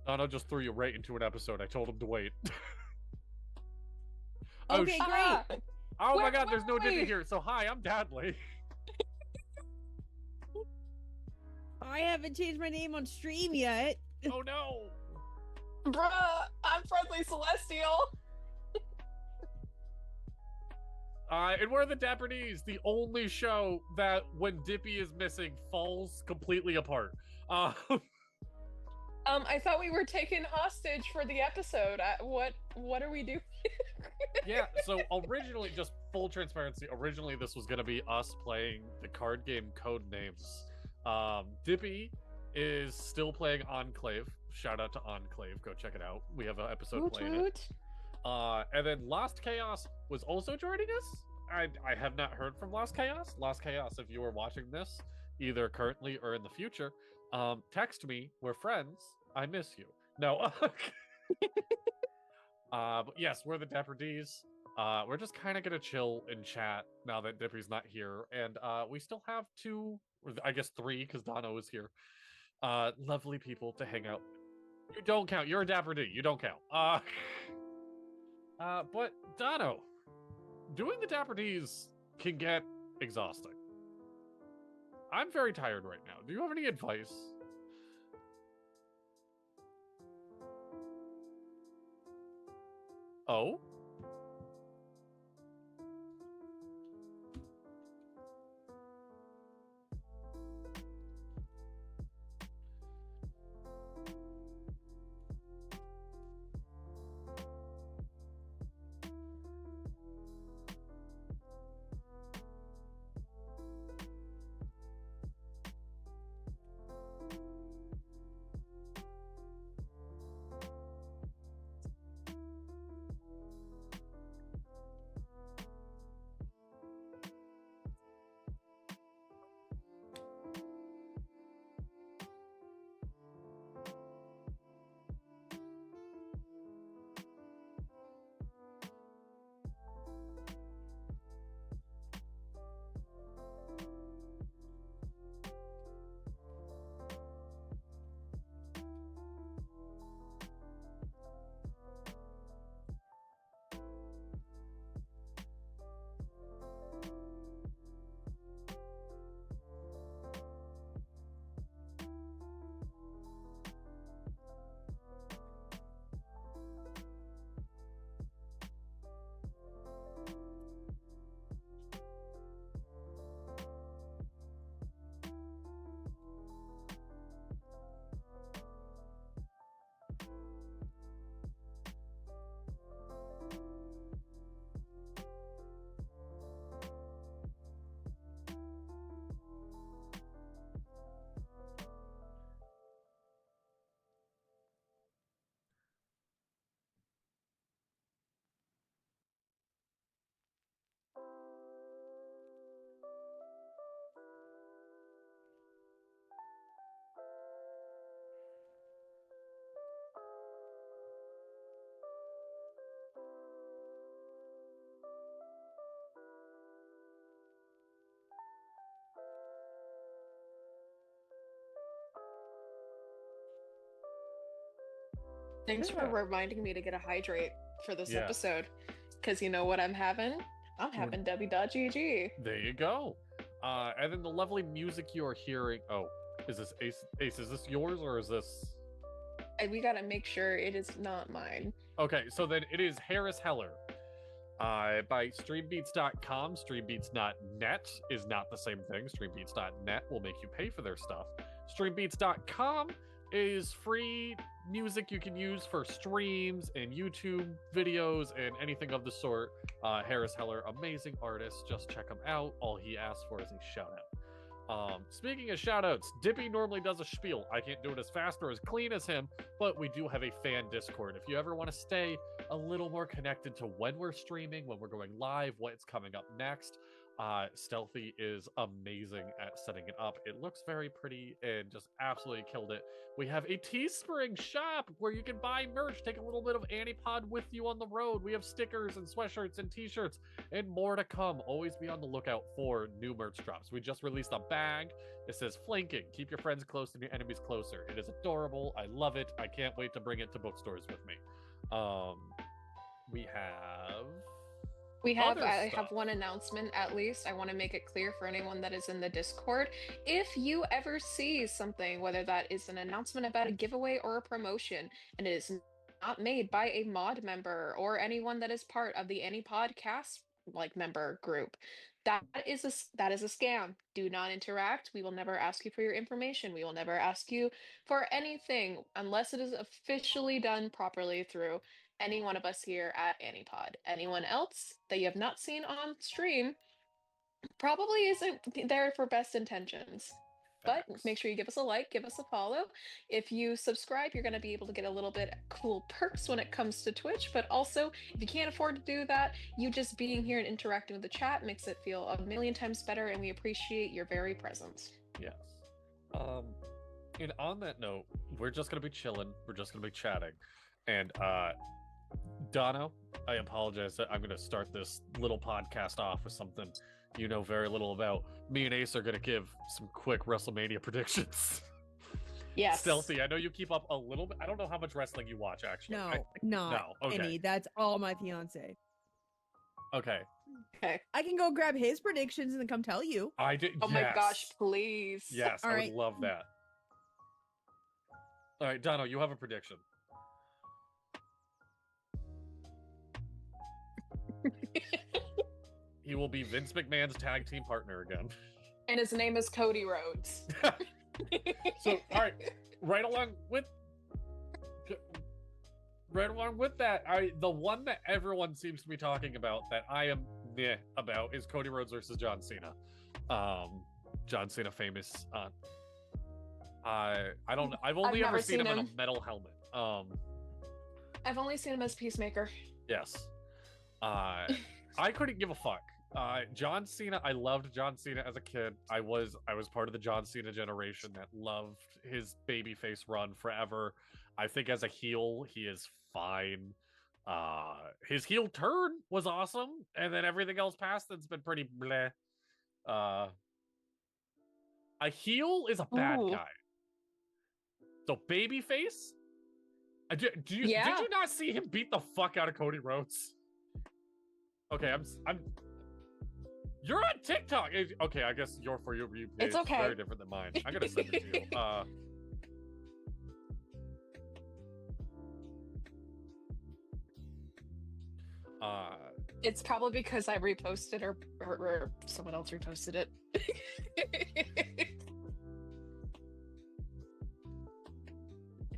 Donna just threw you right into an episode. I told him to wait. Okay, great. Oh my god, there's no Dippy here. So hi, I'm Dadley. I haven't changed my name on stream yet. Oh no. Bruh, I'm Friendly Celestial. And we're the Dapper D's, the only show that when Dippy is missing falls completely apart. I thought we were taken hostage for the episode. What are we doing? Yeah, so originally, just full transparency, originally this was going to be us playing the card game Codenames. Dippy is still playing Enclave. Shout out to Enclave, go check it out. We have an episode playing it. And then Lost Chaos was also joining us. I have not heard from Lost Chaos. Lost Chaos, if you are watching this, either currently or in the future, text me. We're friends. I miss you. No. But yes, we're the Dapper D's. We're just kind of gonna chill and chat now that Dippy's not here, and we still have two, or I guess three, because Dono is here. Lovely people to hang out. You don't count. You're a Dapper D. You don't count. But Dono, doing the Dapper D's can get exhausting. I'm very tired right now. Do you have any advice? Oh? Thanks for reminding me to get a hydrate for this episode. Because you know what I'm having? I'm having W.GG. There you go. And then the lovely music you are hearing. Oh, is this Ace? Ace, is this yours or is this? And we gotta make sure it is not mine. Okay, so then it is Harris Heller. By streambeats.com. Streambeats.net is not the same thing. Streambeats.net will make you pay for their stuff. Streambeats.com is free music you can use for streams and YouTube videos and anything of the sort. Harris Heller, amazing artist. Just check him out. All he asks for is a shout out. Speaking of shoutouts, Dippy normally does a spiel. I can't do it as fast or as clean as him, but we do have a fan Discord. If you ever want to stay a little more connected to when we're streaming, when we're going live, what's coming up next, Stealthy is amazing at setting it up. It looks very pretty and just absolutely killed it. We have a Teespring shop where you can buy merch, take a little bit of ANIpod with you on the road. We have stickers and sweatshirts and t-shirts and more to come. Always be on the lookout for new merch drops. We just released a bag. It says flanking. Keep your friends close and your enemies closer. It is adorable. I love it. I can't wait to bring it to bookstores with me. I have one announcement at least. I want to make it clear for anyone that is in the Discord. If you ever see something, whether that is an announcement about a giveaway or a promotion, and it is not made by a mod member or anyone that is part of the ANIpod cast member group, that is a scam. Do not interact. We will never ask you for your information. We will never ask you for anything unless it is officially done properly through any one of us here at ANIpod. Anyone else that you have not seen on stream probably isn't there for best intentions. But make sure you give us a like, give us a follow. If you subscribe, you're going to be able to get a little bit cool perks when it comes to Twitch. But also, if you can't afford to do that, you just being here and interacting with the chat makes it feel a million times better, and we appreciate your very presence. Yes. And on that note, we're just going to be chilling. We're just going to be chatting. And Dono, I apologize that I'm going to start this little podcast off with something you know very little about. Me and Ace are going to give some quick WrestleMania predictions. Yes. Stealthy, I know you keep up a little bit. I don't know how much wrestling you watch, actually. No, okay. any. That's all my fiance. Okay. I can go grab his predictions and then come tell you. I did. Oh my gosh, please. Yes, I would love that. All right, Dono, you have a prediction. He will be Vince McMahon's tag team partner again. And his name is Cody Rhodes. So, all right, right along with that, the one that everyone seems to be talking about that I am meh about is Cody Rhodes versus John Cena. John Cena famous. I don't know. I've only ever seen him in a metal helmet. I've only seen him as Peacemaker. Yes. I couldn't give a fuck. John Cena, I loved John Cena as a kid. I was part of the John Cena generation that loved his babyface run forever. I think as a heel, he is fine. His heel turn was awesome, and then everything else past it's been pretty bleh. A heel is a bad guy. So babyface? Did you not see him beat the fuck out of Cody Rhodes? Okay, I'm. You're on TikTok. Okay, I guess your For You page it's okay. is very different than mine. I'm gonna send it to you. It's probably because I reposted or someone else reposted it.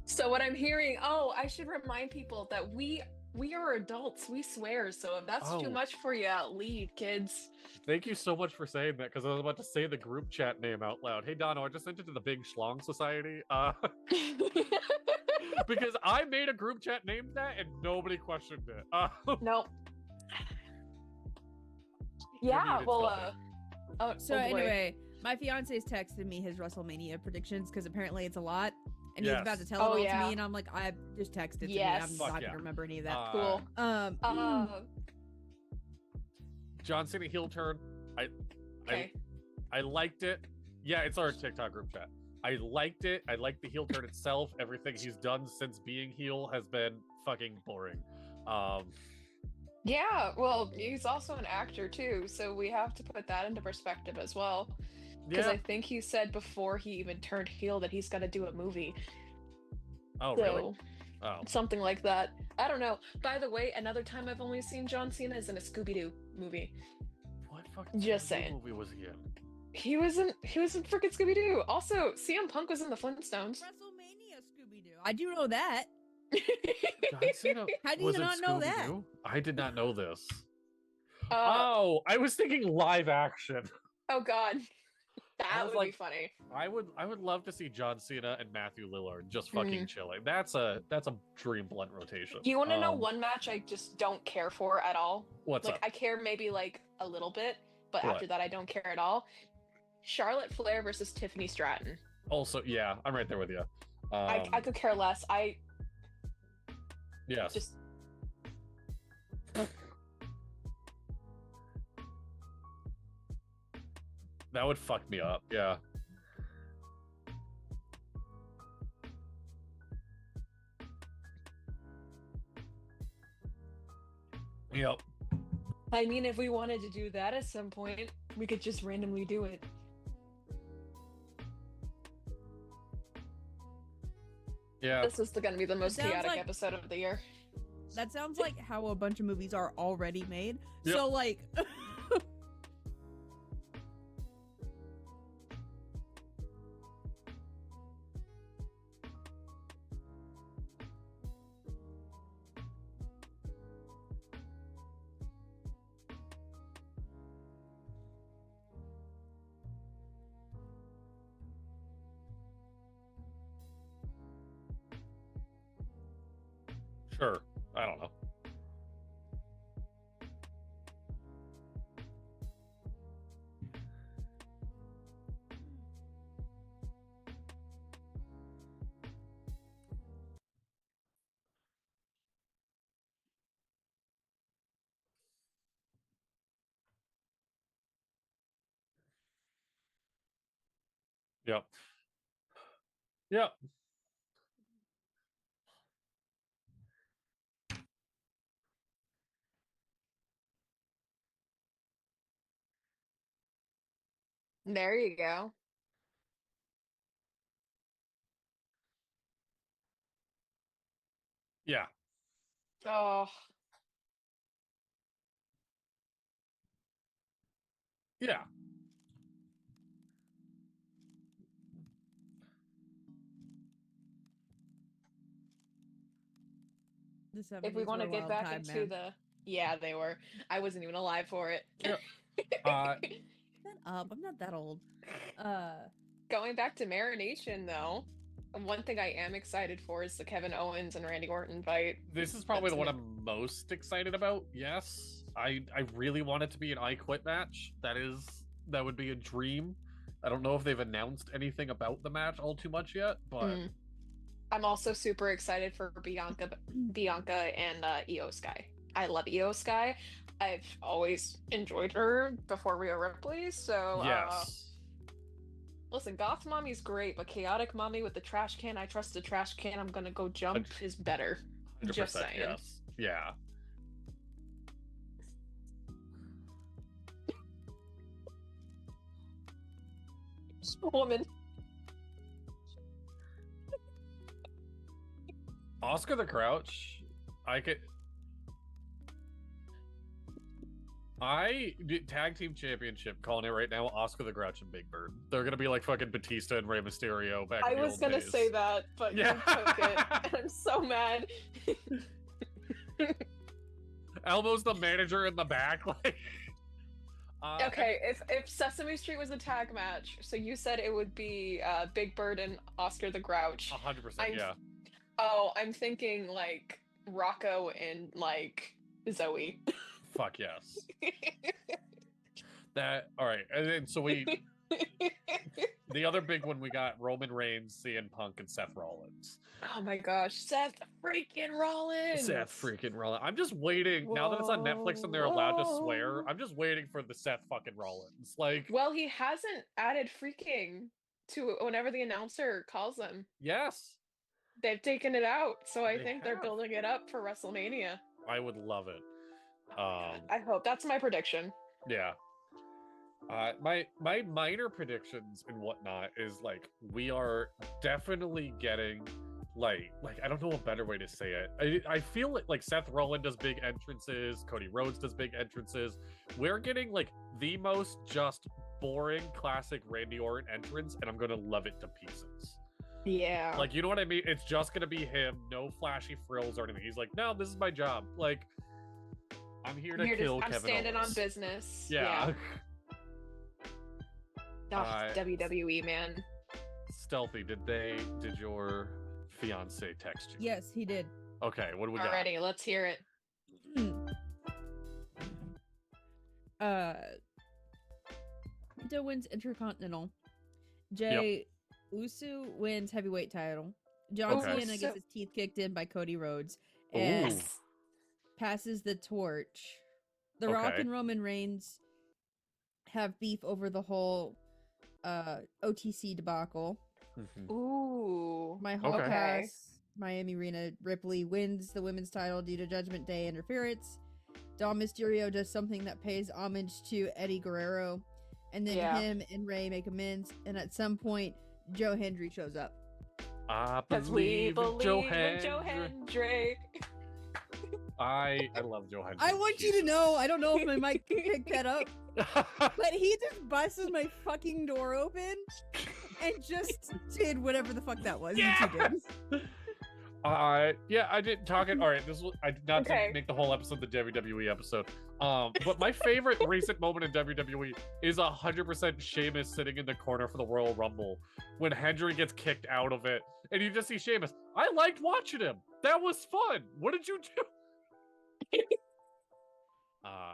So what I'm hearing, I should remind people that we are adults. We swear. So if that's too much for you, leave, kids. Thank you so much for saying that, because I was about to say the group chat name out loud. Hey, Dono, I just sent it to the Big Schlong Society. Because I made a group chat named that and nobody questioned it. Nope. Yeah, well, anyway, my fiance's texted me his WrestleMania predictions because apparently it's a lot. And he was about to tell it all to me, and I'm like, I just texted to me. I'm not going to remember any of that. Cool. John Cena heel turn. I liked it. Yeah, it's our TikTok group chat. I liked it. I liked the heel turn itself. Everything he's done since being heel has been fucking boring. Yeah, well, he's also an actor too, so we have to put that into perspective as well. Because I think he said before he even turned heel that he's got to do a movie. Oh, really? Oh. Something like that. I don't know. By the way, another time I've only seen John Cena is in a Scooby-Doo movie. What fucking movie was he in? He was in freaking Scooby-Doo. Also, CM Punk was in the Flintstones. WrestleMania Scooby-Doo. I do know that. John Cena How do you not know that? I did not know this. I was thinking live action. Oh God, that would be funny. I would love to see John Cena and Matthew Lillard just fucking chilling. That's a dream blunt rotation. Do you want to know one match I just don't care for at all? What's up? I care maybe like a little bit, but after that I don't care at all. Charlotte Flair versus Tiffany Stratton. Also, yeah, I'm right there with you. I could care less. Yes. Just. That would fuck me up, yeah. Yep. I mean, if we wanted to do that at some point, we could just randomly do it. Yeah. This is going to be the most chaotic episode of the year. That sounds like how a bunch of movies are already made. Yep. So, like... Sure. I don't know. Yep. Yep. There you go. Yeah. Oh. Yeah. If we want to get back into the... Yeah, they were. I wasn't even alive for it. Yep. I'm not that old. Going back to Marination, though, one thing I am excited for is the Kevin Owens and Randy Orton fight. This is probably the one I'm most excited about. Yes, I really want it to be an I Quit match. That would be a dream. I don't know if they've announced anything about the match all too much yet, but I'm also super excited for Bianca and Io Sky. I love Io Sky. I've always enjoyed her before Rhea Ripley, so yes. Listen, Goth Mommy's great, but Chaotic Mommy with the trash can, I trust the trash can, I'm gonna go jump, is better. Just saying. Yes. Yeah. Woman. Oscar the Grouch, tag team championship, calling it right now, Oscar the Grouch and Big Bird. They're gonna be like fucking Batista and Rey Mysterio back in the old days. I was gonna say that, but you took it. I'm so mad. Elmo's the manager in the back, like. Okay, if Sesame Street was a tag match, so you said it would be Big Bird and Oscar the Grouch. 100%, yeah. Oh, I'm thinking like Rocco and like Zoe. Fuck yes. All right, and then so the other big one, we got Roman Reigns, CM Punk, and Seth Rollins. Oh my gosh, Seth freaking Rollins! I'm just waiting. Whoa. Now that it's on Netflix and they're allowed to swear, I'm just waiting for the Seth fucking Rollins. Like, well, he hasn't added freaking to whenever the announcer calls him. Yes. They've taken it out, so I think they're building it up for WrestleMania. I would love it. I hope. That's my prediction. Yeah. My minor predictions and whatnot is like we are definitely getting like I don't know a better way to say it. I feel like Seth Rollins does big entrances, Cody Rhodes does big entrances. We're getting like the most just boring classic Randy Orton entrance, and I'm gonna love it to pieces. Yeah. Like, you know what I mean? It's just gonna be him, no flashy frills or anything. He's like, no, this is my job. Like, I'm here to kill Kevin I'm standing Owens. On business. Yeah. WWE, man. Stealthy, did your fiance text you? Yes, he did. Okay, what do we got? Alrighty, let's hear it. Ito wins Intercontinental. Jay Uso wins heavyweight title. John Cena gets his teeth kicked in by Cody Rhodes and passes the torch. The Rock and Roman Reigns have beef over the whole OTC debacle. Ooh. My Hall Pass, Miami Rhea Ripley wins the women's title due to Judgment Day interference. Dom Mysterio does something that pays homage to Eddie Guerrero. And then him and Ray make amends. And at some point, Joe Hendry shows up. I believe in Joe Hendry. I love Joe Hendry. I want you to know, I don't know if my mic can pick that up, but he just busted my fucking door open and just did whatever the fuck that was. Yeah, I didn't talk it. All right, this was I did not make the whole episode the WWE episode. But my favorite recent moment in WWE is 100% Sheamus sitting in the corner for the Royal Rumble when Hendry gets kicked out of it, and you just see Sheamus. I liked watching him. That was fun. What did you do?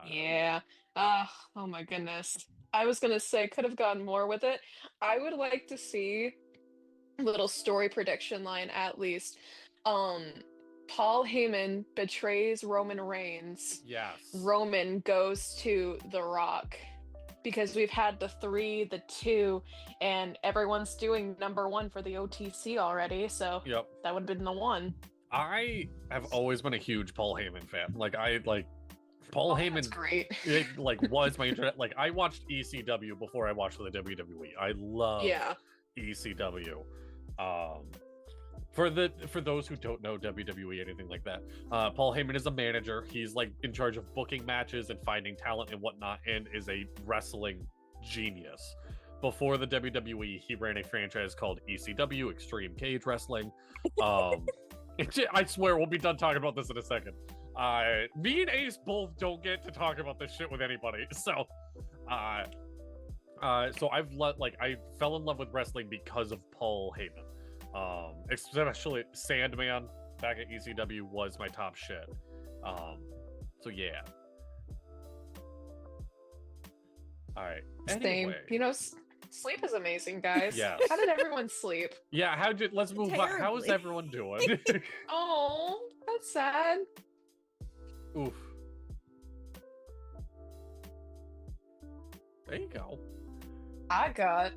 Yeah. Oh my goodness. I was gonna say could have gone more with it. I would like to see a little story prediction line at least. Paul Heyman betrays Roman Reigns. Yes. Roman goes to The Rock. Because we've had the 3, the 2, and everyone's doing number 1 for the OTC already, so that would have been the 1. I have always been a huge Paul Heyman fan. Paul Heyman. That's great. It was my internet. I watched ECW before I watched the WWE. I love ECW. For those who don't know WWE, anything like that, Paul Heyman is a manager. He's in charge of booking matches and finding talent and whatnot, and is a wrestling genius. Before the WWE, he ran a franchise called ECW, Extreme Cage Wrestling. I swear we'll be done talking about this in a second. Me and Ace both don't get to talk about this shit with anybody, so I fell in love with wrestling because of Paul Heyman. Especially Sandman back at ECW was my top shit. So yeah. All right. Anyway. Same. Sleep is amazing, guys. Yeah. How did everyone sleep? Yeah. Let's move on. How is everyone doing? Oh, that's sad. Oof. There you go. I got.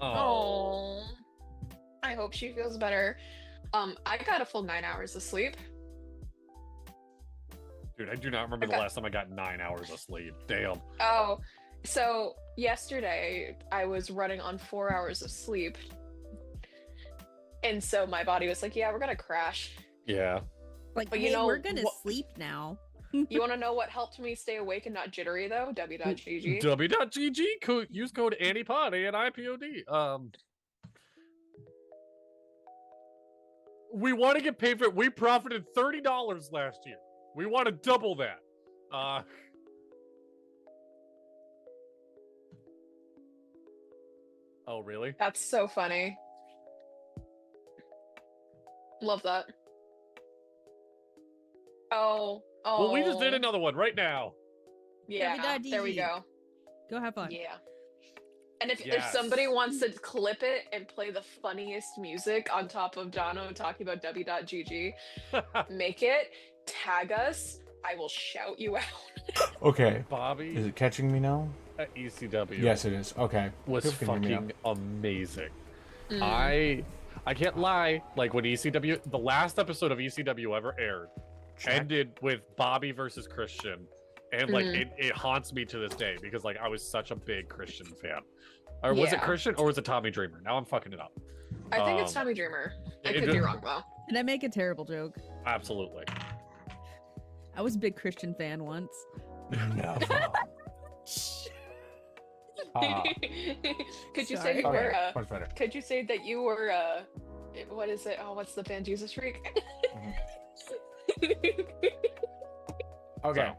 Oh. I hope she feels better. I got a full 9 hours of sleep. Dude, I do not remember the last time I got 9 hours of sleep. Damn. Oh, so yesterday I was running on 4 hours of sleep. And so my body was like, yeah, we're going to crash. Yeah. But we're going to sleep now. You want to know what helped me stay awake and not jittery, though? W.GG. W.GG. Use code ANIpod, ANIPOD. We want to get paid for it. We profited $30 last year. We want to double that. Oh, really? That's so funny. Love that. Oh. Well, we just did another one right now. Yeah, there we go. Go have fun. Yeah. And if somebody wants to clip it and play the funniest music on top of Dono talking about W.GG, make it, tag us, I will shout you out. Okay. Bobby. Is it catching me now? At ECW. Yes, it is. Okay. Was fucking amazing. I can't lie. When ECW, the last episode of ECW ever aired, ended with Bobby versus Christian. And it haunts me to this day because I was such a big Christian fan. Or was it Christian or was it Tommy Dreamer? Now I'm fucking it up. I think it's Tommy Dreamer. I could be wrong though. Did I make a terrible joke? Absolutely. I was a big Christian fan once. No. Could you Sorry. say you were much better. could you say that you were what is it? Oh, what's the band Jesus Freak? Okay.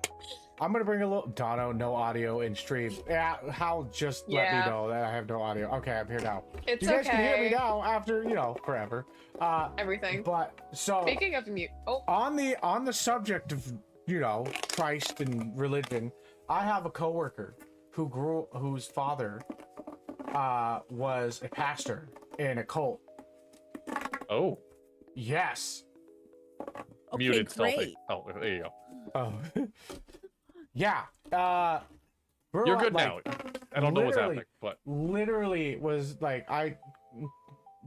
I'm gonna bring a little Dono, no audio in stream. Yeah, Hal just let me know that I have no audio. Okay, I'm here now. It's You guys can hear me okay. now after, forever. Everything. But so Speaking of mute, on the subject of, Christ and religion, I have a coworker whose father was a pastor in a cult. Oh, Yes. Okay, muted Stealthy. great. Oh, there you go. Oh. Yeah. You're good now. I don't know what's literally- happening, but Literally was like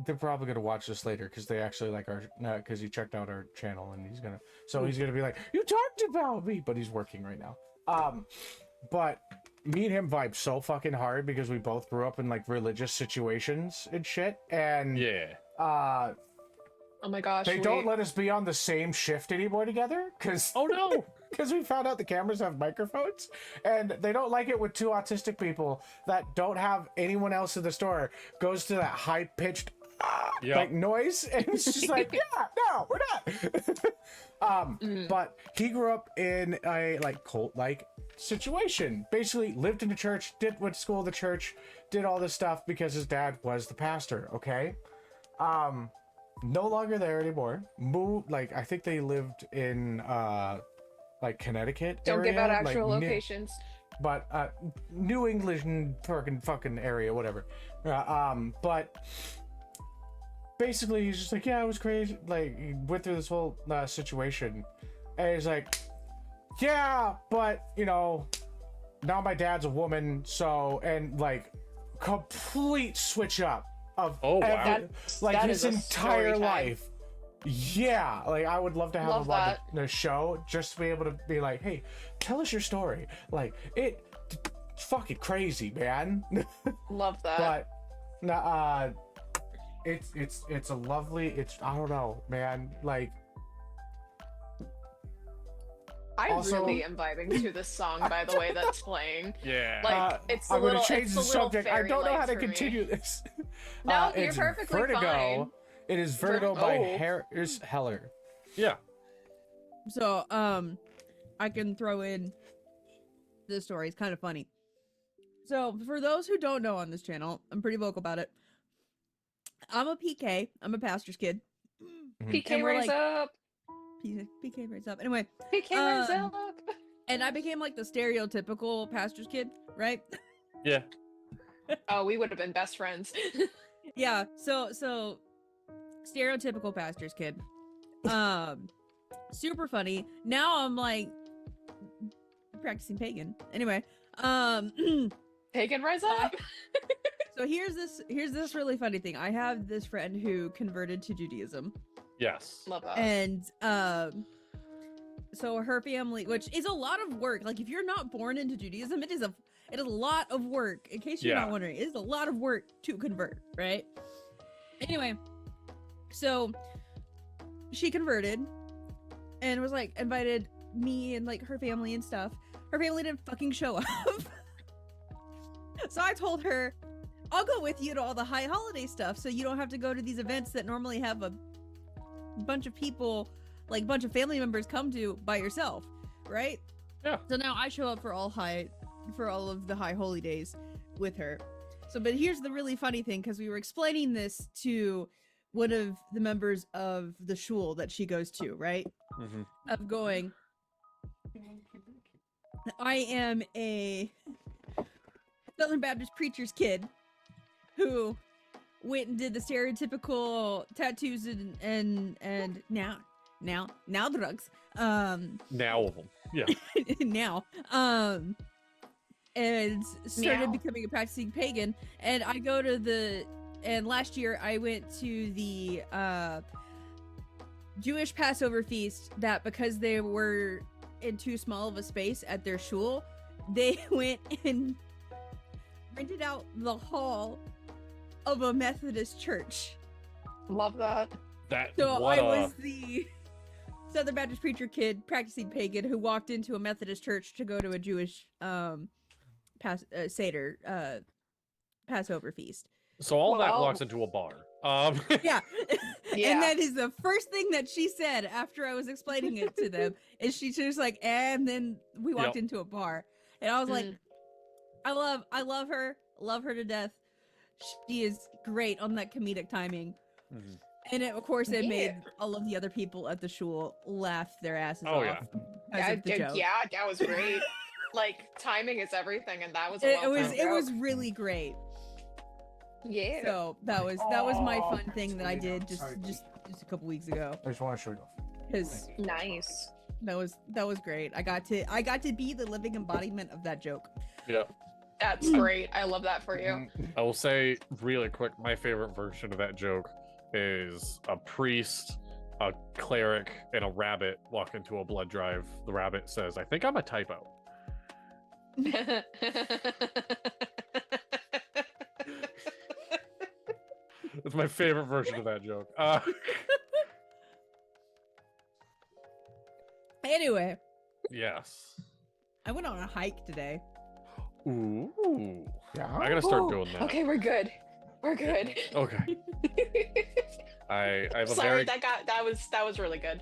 they're probably gonna watch this later because they actually like our because he checked out our channel and he's gonna be like, you talked about me, but he's working right now. But me and him vibe so fucking hard because we both grew up in like religious situations and shit, and yeah. oh my gosh, they don't let us be on the same shift anymore together because Oh no. because we found out the cameras have microphones and they don't like it with two autistic people that don't have anyone else in the store goes to that high-pitched Yeah. like noise, and it's just like, yeah, no, we're not. But he grew up in a like cult-like situation, basically lived in the church, went to school at the church, did all this stuff because his dad was the pastor. Okay. No longer there anymore. Moved, like, I think they lived in like Connecticut Don't area, give out like, actual locations. but New England fucking area, whatever. But basically he's just like, yeah, it was crazy. Like, he went through this whole situation, and he's like, yeah, but now my dad's a woman, so, and like complete switch up of Oh, wow. like That his is a entire story time. life. Yeah, like I would love to have Love him on that. the show just to be able to be like, hey, tell us your story. Like, it's fucking crazy, man. Love that. But it's a lovely, I don't know, man, like, I also- really am vibing to this song, by the way, that's playing. Yeah. Like, it's a I'm little. gonna change it's the a little subject. I fairy don't know how lights to for me. continue this. No, you're It's perfectly Vertigo. fine. It is Vertigo by Oh. Harris Heller. yeah. So, I can throw in this story. It's kind of funny. So, for those who don't know on this channel, I'm pretty vocal about it. I'm a PK. I'm a pastor's kid. PK And we're raise like- up. PK raised up. Anyway, PK raise Um, up. and I became like the stereotypical pastor's kid, right? Yeah. Oh, we would have been best friends. Yeah. So stereotypical pastor's kid. Super funny. Now I'm like practicing pagan. Anyway, Pagan rise up. so here's this really funny thing. I have this friend who converted to Judaism, Yes. Love that. and so her family, which is a lot of work. Like, if you're not born into Judaism, it is a lot of work. In case you're Yeah. not wondering, it is a lot of work to convert, right? Anyway, so she converted and was like invited me and like her family and stuff. Her family didn't fucking show up. So I told her, I'll go with you to all the high holiday stuff so you don't have to go to these events that normally have a bunch of people, like a bunch of family members come to by yourself, right? Yeah. So now I show up for all of the high holy days with her. So, but here's the really funny thing, because we were explaining this to one of the members of the shul that she goes to, right? Mm-hmm. Of going, I am a Southern Baptist preacher's kid who went and did the stereotypical tattoos and now drugs. Now of them. Yeah. Now. And started Meow. becoming a practicing pagan. And I go to and last year I went to the Jewish Passover feast, that because they were in too small of a space at their shul, they went and rented out the hall of a Methodist church. Love that. So What I was the Southern Baptist preacher kid, practicing pagan, who walked into a Methodist church to go to a Jewish Seder Passover feast. So all that Well- walks into a bar. Yeah. Yeah. And that is the first thing that she said after I was explaining it to them. Is she was like, and then we walked into a bar. And I was like, I love her to death. She is great on that comedic timing. Mhm. And of course, it made all of the other people at the shul laugh their asses Oh, off. yeah. because of the joke. Yeah, that was great. Like timing is everything, and that was a It was well-timed was joke. really great. Yeah. So that was my fun thing that I did just a couple weeks ago. I just want to show you. Because Nice. that was great. I got to be the living embodiment of that joke. Yeah. That's great. I love that for you. I will say really quick, my favorite version of that joke is a priest, a cleric, and a rabbit walk into a blood drive. The rabbit says, "I think I'm a typo." That's my favorite version of that joke. Anyway, Yes. I went on a hike today. Ooh. Yeah. I gotta start Ooh, doing that. Okay, we're good. We're good. Okay. I have a Sorry, very that was really good.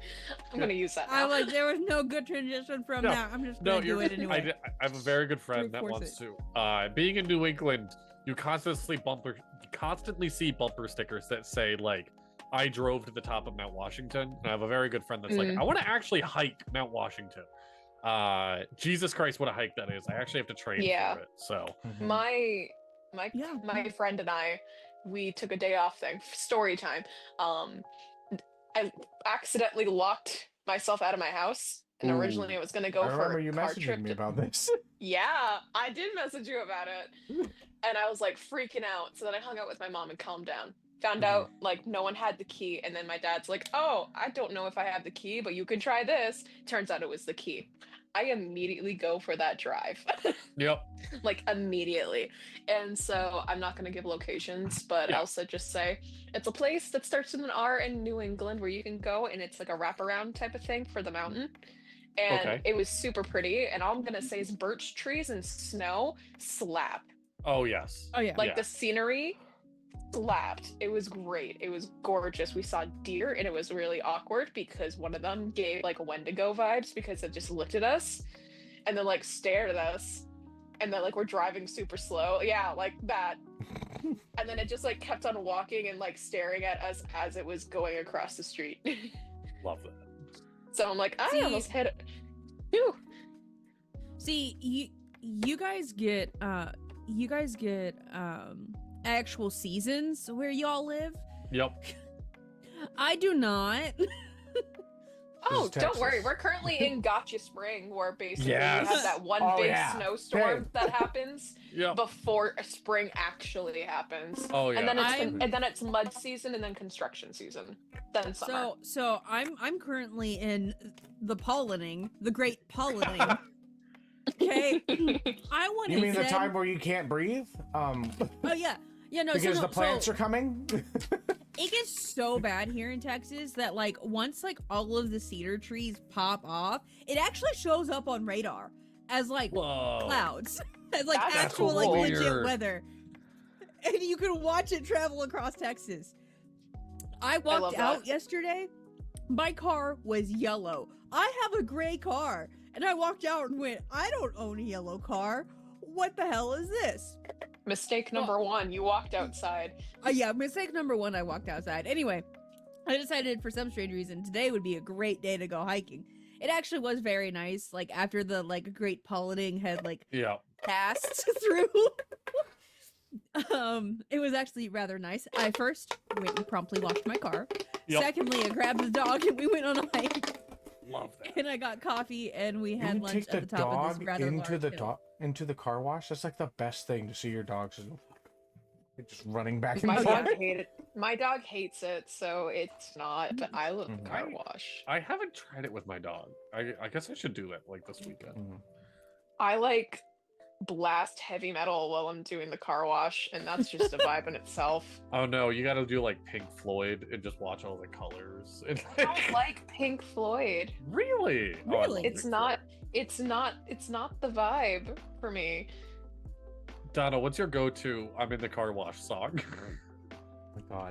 I'm gonna use that I now. like there was no good transition from No, that. I'm just no. gonna do You're. it anyway. I have a very good friend that Reinforce wants to. Being in New England, you constantly see bumper stickers that say like, "I drove to the top of Mount Washington." And I have a very good friend that's like, "I want to actually hike Mount Washington." Jesus Christ, what a hike that is! I actually have to train Yeah. for it. So My Yeah. friend and I, we took a day off thing. Story time. I accidentally locked myself out of my house, and Ooh. originally I was gonna go I for remember a you car messaging trip. me about this. Yeah, I did message you about it, and I was like freaking out. So then I hung out with my mom and calmed down. Found out like no one had the key, and then my dad's like, "Oh, I don't know if I have the key, but you can try this." Turns out it was the key. I immediately go for that drive. Yep. Like immediately. And so I'm not going to give locations, but Yeah. I'll just say it's a place that starts with an R in New England where you can go, and it's like a wraparound type of thing for the mountain. And Okay. it was super pretty. And all I'm going to say is birch trees and snow slap. Oh yes. Oh yeah. Like the scenery slapped. It was great. It was gorgeous. We saw deer, and it was really awkward because one of them gave like Wendigo vibes because it just looked at us and then like stared at us, and then like we're driving super slow. Yeah, like that. And then it just like kept on walking and like staring at us as it was going across the street. Love that. So I'm like, I See- almost hit it. Phew. See, you guys get actual seasons where y'all live. Yep. I do not. Oh, is don't worry. Texas. We're currently in Gotcha Spring, where basically Yes. we have that one Oh, big yeah. snowstorm that happens Yep. before spring actually happens. Oh yeah. And then it's I'm- and then it's mud season, and then construction season, then summer. So I'm currently in the pollinating, the great pollinating. Okay. I want You to mean the time where you can't breathe? Oh yeah. Yeah, no, Because so, the plants are coming? it gets so bad here in Texas that like once like all of the cedar trees pop off, it actually shows up on radar as like Whoa. clouds, as like That's actual like cool. legit Weird. weather, and you can watch it travel across Texas. I love walked that. out yesterday. My car was yellow. I have a gray car, and I walked out and went, I don't own a yellow car. What the hell is this? Mistake number one: you walked outside. Yeah, mistake number one, I walked outside. Anyway, I decided for some strange reason today would be a great day to go hiking. It actually was very nice, like after the like great pollinating had like Yeah. passed through. It was actually rather nice. I first went and promptly washed my car. Yep. Secondly, I grabbed the dog and we went on a hike. Love that. And I got coffee and we had You lunch take the at the top of dog this rather into large the hill. into the car wash. That's like the best thing to see your dogs just running back and My forth. dog hated. My dog hates it, so it's not. But I love the car Right. wash. I haven't tried it with my dog. I guess I should do that like this weekend. Mhm. I like blast heavy metal while I'm doing the car wash, and that's just a vibe in itself. Oh no, you got to do like Pink Floyd and just watch all the colors. And, I don't like Pink Floyd. really? Oh, I love Really? Pink It's not the vibe for me. Donna, what's your go-to "I'm in the car wash" song? Oh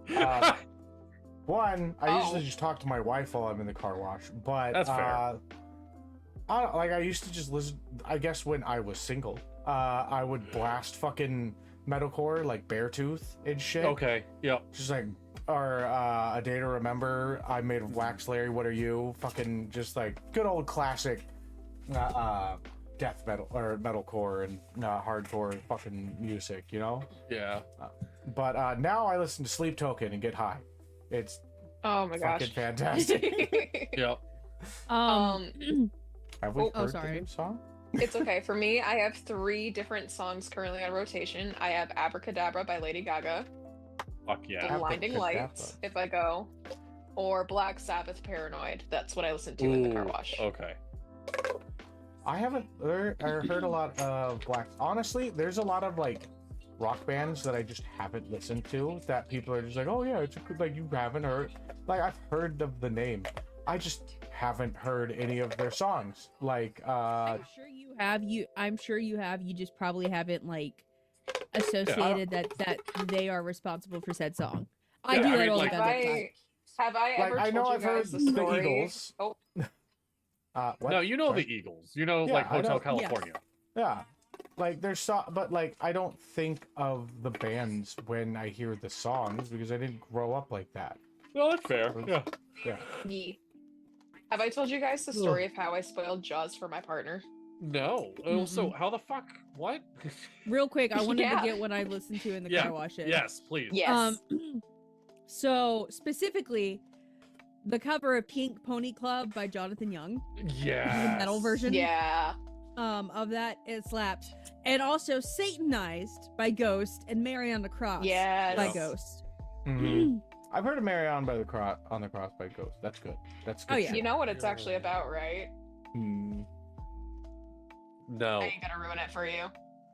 my god. One, I usually just talk to my wife while I'm in the car wash, but That's fair. I used to just listen. I guess when I was single, I would blast fucking metalcore like Beartooth and shit. Okay. Yep. Just like, or A Day to Remember, I Made of Wax, Larry, What Are You? Fucking just like good old classic death metal or metalcore and hardcore fucking music, you know? Yeah. But now I listen to Sleep Token and get high. It's Oh my gosh. fucking fantastic. Yep. Have we heard sorry. the new song? It's okay. For me, I have 3 different songs currently on rotation. I have Abracadabra by Lady Gaga, Fuck yeah. The Blinding Lights, if I go, or Black Sabbath Paranoid. That's what I listen to in the car wash. Okay. I haven't heard a lot of Black. Honestly, there's a lot of like rock bands that I just haven't listened to that people are just like, oh yeah, it's a good, like you haven't heard. Like I've heard of the name, I just haven't heard any of their songs. Like I'm sure you have. I'm sure you have. You just probably haven't like associated that they are responsible for said song. I Yeah, do I that mean, all the like- time. Have I ever I know told I've you heard guys the the story? Eagles. Oh, What? No, you know Sorry? the Eagles. You know, Yeah, like I Hotel know. California. Yeah. Like there's but like I don't think of the bands when I hear the songs because I didn't grow up like that. No, that's fair. Yeah. Yeah. Yee. Have I told you guys the story of how I spoiled Jaws for my partner? No. So how the fuck? What? Real quick, I wanted Yeah. to get what I listened to in the Yeah, car wash. Yes, please. Yes. So specifically, the cover of Pink Pony Club by Jonathan Young, Yeah. the metal version. Yeah. Of that, it slaps. And also Satanized by Ghost and Mary on the Cross Yes. by Yeah. Ghost. Mhm. I've heard of Mary on the Cross by Ghost. That's good. That's good. Oh, yeah. You know what it's actually about, right? Hmm. No. I ain't gonna ruin it for you.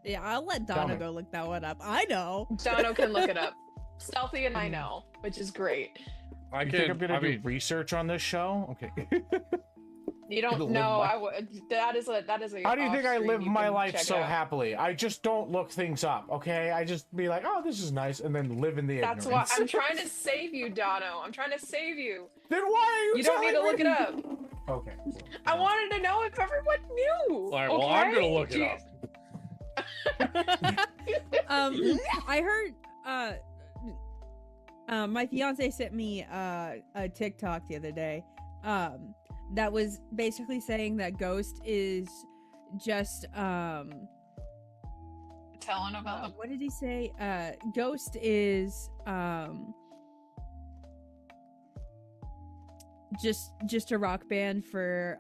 Yeah, I'll let Tell Donna me. go look that one up. I know. Dono can look it up. Stealthy and I know, which is great. I You think I'm can. gonna I do mean, research on this show? Okay. You Gonna don't live know. my- I would. That is a. How do you think I off-stream, live you my can life check so it out. happily? I just don't look things up, okay? I just be like, oh, this is nice, and then live in the That's ignorance. why I'm trying to save you, Dono. I'm trying to save you. Then why are you You don't need to telling look it me? up. Okay. I wanted to know if everyone knew. all right. Well, I'm gonna look it up. I heard my fiance sent me a TikTok the other day that was basically saying that Ghost is just Telenovela. what did he say? Ghost is just a rock band for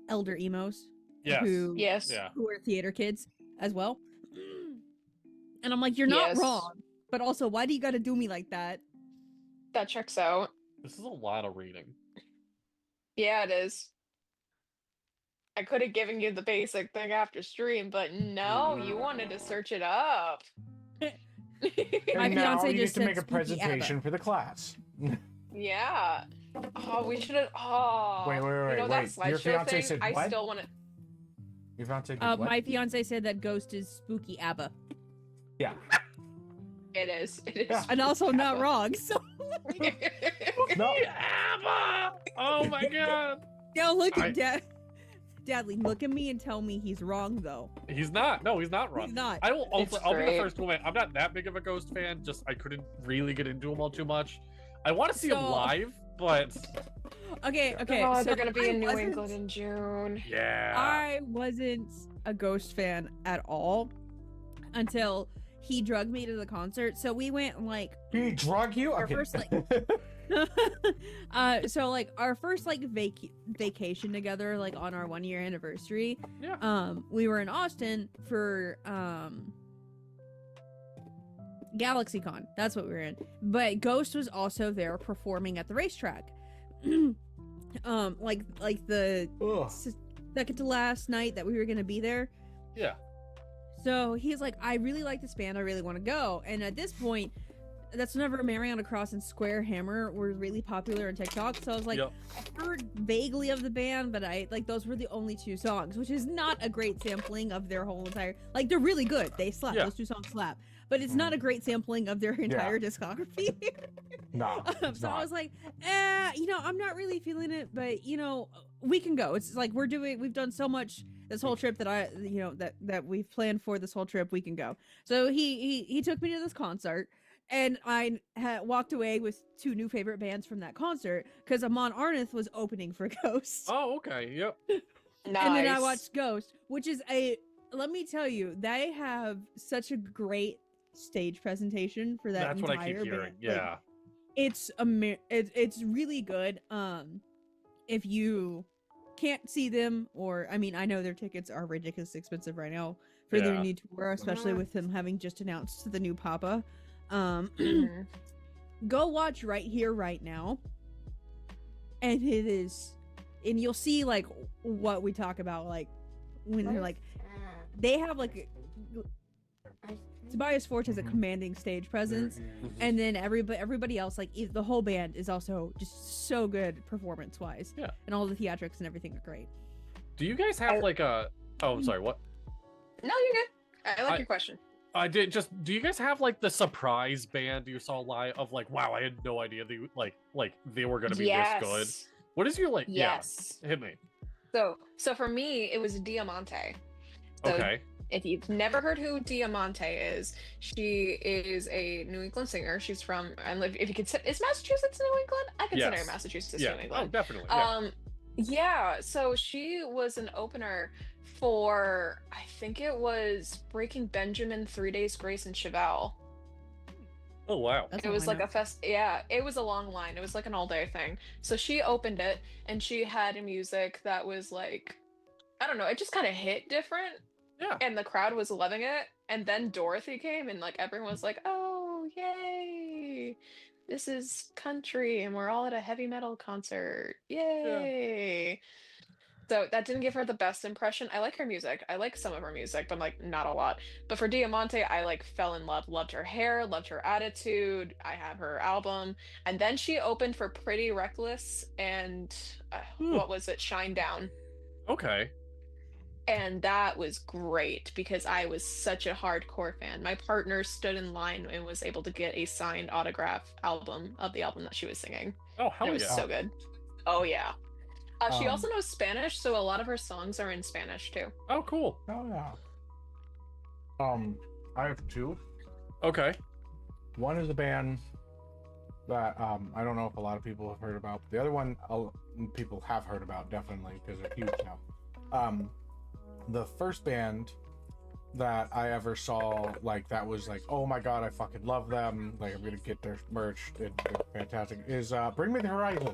elder emos Yes. Yes. Yeah. who are theater kids as well. And I'm like, you're not Yes. wrong, but also why do you got to do me like that? That checks out. This is a lot of reading. Yeah, it is. I could have given you the basic thing after stream, but no, you wanted to search it up. My And now fiance you just get to make a said spooky ABBA. presentation for the class. Yeah. Oh, we should have. Oh. Wait, You know that wait. Your slideshow fiance thing? said I what? still want to. Your fiance did what? My fiance said that Ghost is spooky ABBA, Yeah. It is. It is. Yeah. and also not ABBA. wrong. So No. ABBA! Oh my god. now look I- at Dadley, look at me and tell me he's wrong though. He's not. No, he's not wrong. He's not. I will. It's I'll be the great. first to admit I'm not that big of a Ghost fan. Just I couldn't really get into him all too much. I want to see him So- live, but Okay. Oh, So they're gonna be I in New wasn't- England in June. yeah. I wasn't a Ghost fan at all until he drugged me to the concert. So we went like He drug you? Our Okay. first, so like our first like vacation together, like on our 1 year anniversary. Yeah. We were in Austin for GalaxyCon. That's what we were in. But Ghost was also there performing at the racetrack. like the Ugh. second to last night that we were gonna be there. Yeah. So he's like, I really like this band. I really want to go. And at this point, That's Whenever Mariana Cross and Square Hammer were really popular on TikTok. So I was like, Yep. I heard vaguely of the band, but those were the only 2 songs, which is not a great sampling of their whole entire. Like, they're really good. They slap. Yeah. Those 2 songs slap. But it's not a great sampling of their entire discography. No. So I was like, I'm not really feeling it, but we can go. It's like we've done so much this whole trip that that we've planned for this whole trip. We can go. So he took me to this concert. And I walked away with 2 new favorite bands from that concert because Amon Arneth was opening for Ghost. Oh, okay. Yep. Nice. And then I watched Ghost, which is let me tell you, they have such a great stage presentation for that That's what I keep entire hearing. band. Yeah. It's really good. If you can't see them, or I know their tickets are ridiculously expensive right now for their new tour, especially with them having just announced the new Papa. Go watch Right Here Right Now, and you'll see like what we talk about, like when they're like they have like Tobias Forte has a commanding stage presence, and then everybody else, like the whole band, is also just so good performance wise. Yeah, and all the theatrics and everything are great. Do you guys have like a? Oh, I'm sorry. What? No, you're good. I like your question. I did just. Do you guys have like the surprise band you saw live of like? Wow, I had no idea they like they were gonna be this good. What is your like? Yes. Yeah, hit me. So for me, it was Diamante. So Okay. If you've never heard who Diamante is, she is a New England singer. She's from, and if you consider, is Massachusetts New England? I consider Massachusetts New England. Oh, definitely. Yeah. So she was an opener for, I think it was Breaking Benjamin, 3 Days Grace, and Chevelle. Oh wow. That's It was like it was a long line. It was like an all-day thing. So she opened it, and she had music that was like, I don't know, it just kind of hit different. Yeah. And the crowd was loving it. And then Dorothy came, and like everyone was like, oh, yay. This is country, and we're all at a heavy metal concert. Yay. Yeah. So that didn't give her the best impression. I like her music. I like some of her music, but like not a lot. But for Diamante, I like fell in love, loved her hair, loved her attitude. I have her album. And then she opened for Pretty Reckless and what was it? Shine Down. Okay. And that was great because I was such a hardcore fan. My partner stood in line and was able to get a signed autograph album of the album that she was singing. Oh, hell yeah. It was so good. Oh, yeah. She also knows Spanish, so a lot of her songs are in Spanish, too. Oh, cool. Oh, yeah. I have 2. Okay. One is a band that I don't know if a lot of people have heard about. The other one, people have heard about, definitely, because they're huge now. The first band that I ever saw, like, that was like, oh my god, I fucking love them, like, I'm gonna get their merch, they're fantastic, is Bring Me the Horizon.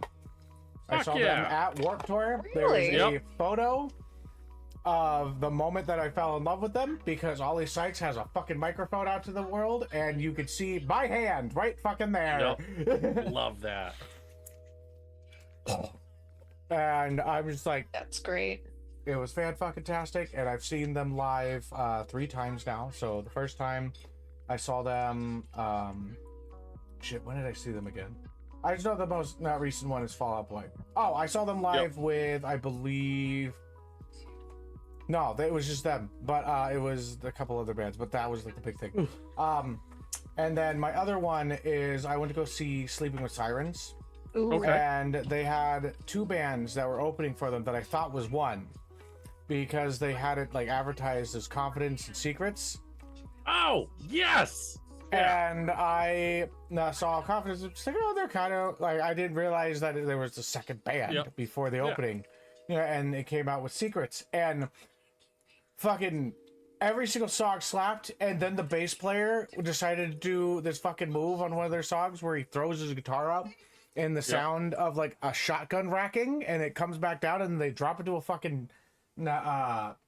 I saw them at Warped Tour. Really? There's a photo of the moment that I fell in love with them, because Ollie Sykes has a fucking microphone out to the world, and you could see my hand right fucking there. Yep. Love that. And I'm just like, that's great. It was fan-fucking-tastic, and I've seen them live 3 times now. So the first time I saw them, when did I see them again? I just know the most not recent one is Fall Out Boy. Oh, I saw them live with, I believe, no, it was just them, but it was a couple other bands, but that was like the big thing. And then my other one is I went to go see Sleeping with Sirens. Ooh. Okay. And they had 2 bands that were opening for them that I thought was one, because they had it like advertised as Confidence and Secrets. Oh, yes! And I saw Confidence and like, oh, they're kind of like, I didn't realize that there was the second band before the opening. And it came out with Secrets, and fucking every single song slapped, and then the bass player decided to do this fucking move on one of their songs where he throws his guitar up and the sound of like a shotgun racking, and it comes back down, and they drop into a fucking